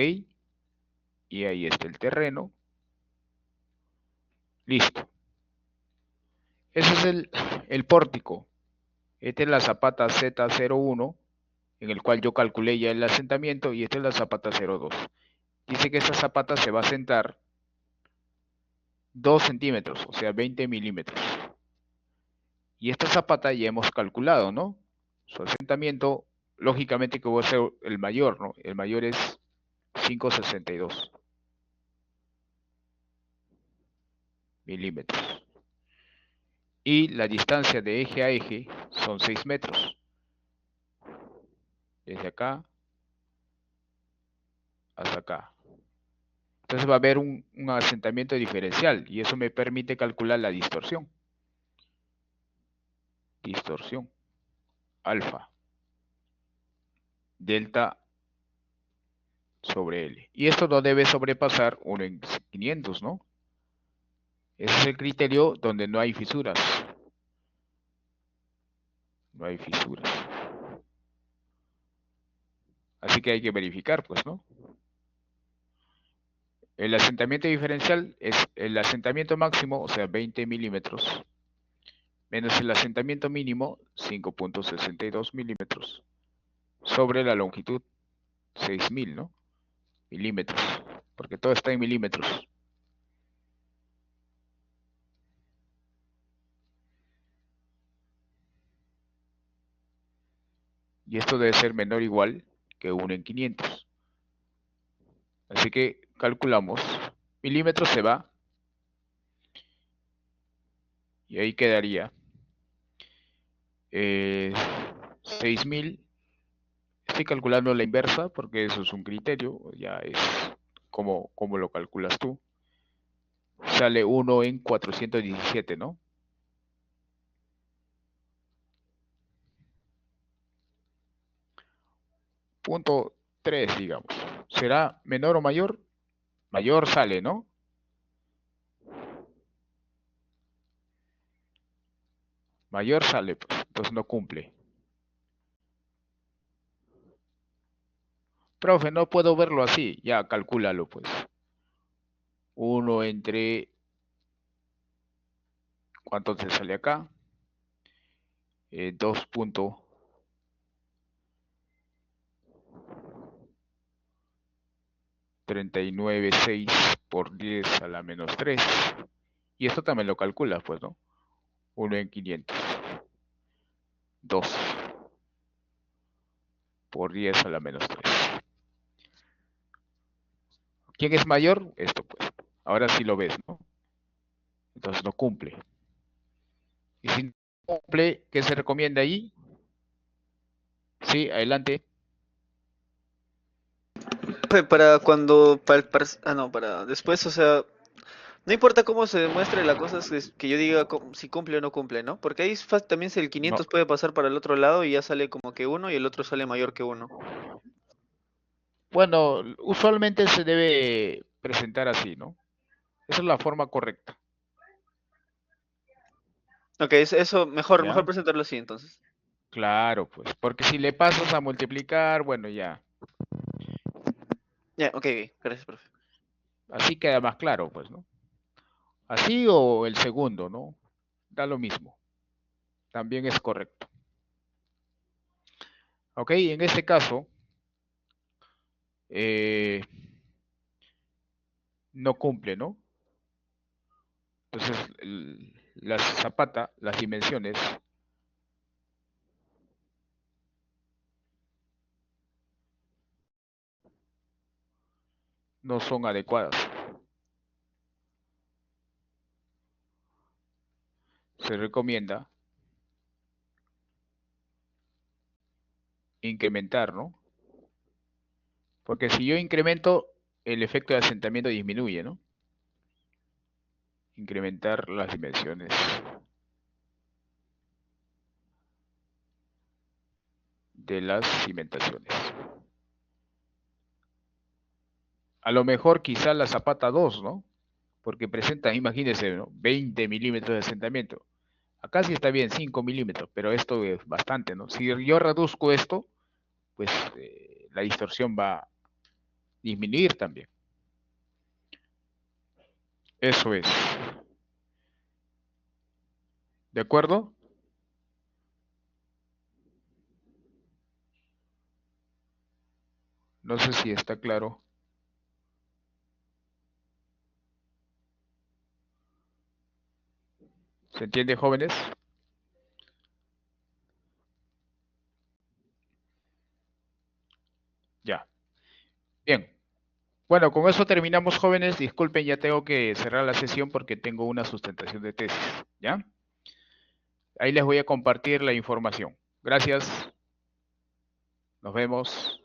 Speaker 1: Y ahí está el terreno. Listo. Ese es el pórtico. Esta es la zapata Z01, en el cual yo calculé ya el asentamiento, y esta es la zapata 02. Dice que esta zapata se va a sentar 2 centímetros, o sea, 20 milímetros. Y esta zapata ya hemos calculado, ¿no? Su asentamiento, lógicamente que va a ser el mayor, ¿no? El mayor es 5,62 milímetros. Y la distancia de eje a eje son 6 metros. Desde acá hasta acá. Entonces va a haber un asentamiento diferencial y eso me permite calcular la distorsión. Distorsión. Alfa. Delta sobre L. Y esto no debe sobrepasar 1 en 500, ¿no? Ese es el criterio donde no hay fisuras. No hay fisuras. Así que hay que verificar, pues, ¿no? El asentamiento diferencial es el asentamiento máximo, o sea, 20 milímetros, menos el asentamiento mínimo, 5,62 milímetros, sobre la longitud, 6.000, ¿no? Milímetros, porque todo está en milímetros. Y esto debe ser menor o igual que 1 en 500. Así que calculamos. Milímetros se va. Y ahí quedaría 6.000. Estoy calculando la inversa porque eso es un criterio. Ya es como lo calculas tú. Sale 1 en 417, ¿no? Punto 3, digamos. ¿Será menor o mayor? Mayor sale, ¿no? Mayor sale, pues. Entonces no cumple. Profe, no puedo verlo así. Ya, calcúlalo, pues. 1 entre... ¿Cuánto te sale acá? 2.396 por 10 a la menos 3. Y esto también lo calculas, pues, ¿no? 1 en 500. 2. por 10 a la menos 3. ¿Quién es mayor? Esto pues. Ahora sí lo ves, ¿no? Entonces no cumple. Y si no cumple, ¿qué se recomienda ahí? Sí, adelante.
Speaker 4: Para cuando, no, para después, o sea, no importa cómo se demuestre la cosa, es que yo diga si cumple o no cumple, ¿no? Porque ahí también si el 500
Speaker 1: No.
Speaker 4: puede pasar para el otro lado y ya sale como que uno y el otro sale mayor que uno.
Speaker 1: Bueno, usualmente se debe presentar así, ¿no? Esa es la forma correcta.
Speaker 4: Ok, eso, mejor
Speaker 1: ¿Ya?
Speaker 4: presentarlo así entonces.
Speaker 1: Claro, pues, porque si le pasas a multiplicar, bueno, ya,
Speaker 4: Ya, ok, gracias, profe.
Speaker 1: así queda más claro, pues, ¿no? Así o el segundo, ¿no? Da lo mismo, también es correcto. Ok, en este caso, eh, no cumple, ¿no? Entonces, la zapata, las dimensiones, no son adecuadas. Se recomienda incrementar, ¿no? Porque si yo incremento, el efecto de asentamiento disminuye, ¿no? Incrementar las dimensiones de las cimentaciones. A lo mejor quizá la zapata 2, ¿no? Porque presenta, imagínense, ¿no? 20 milímetros de asentamiento. Acá sí está bien, 5 milímetros, pero esto es bastante, ¿no? Si yo reduzco esto, pues la distorsión va a disminuir también. Eso es. ¿De acuerdo? No sé si está claro. ¿Se entiende, jóvenes? Ya. Bien. Bueno, con eso terminamos, jóvenes. Disculpen, ya tengo que cerrar la sesión porque tengo una sustentación de tesis. ¿Ya? Ahí les voy a compartir la información. Gracias. Nos vemos.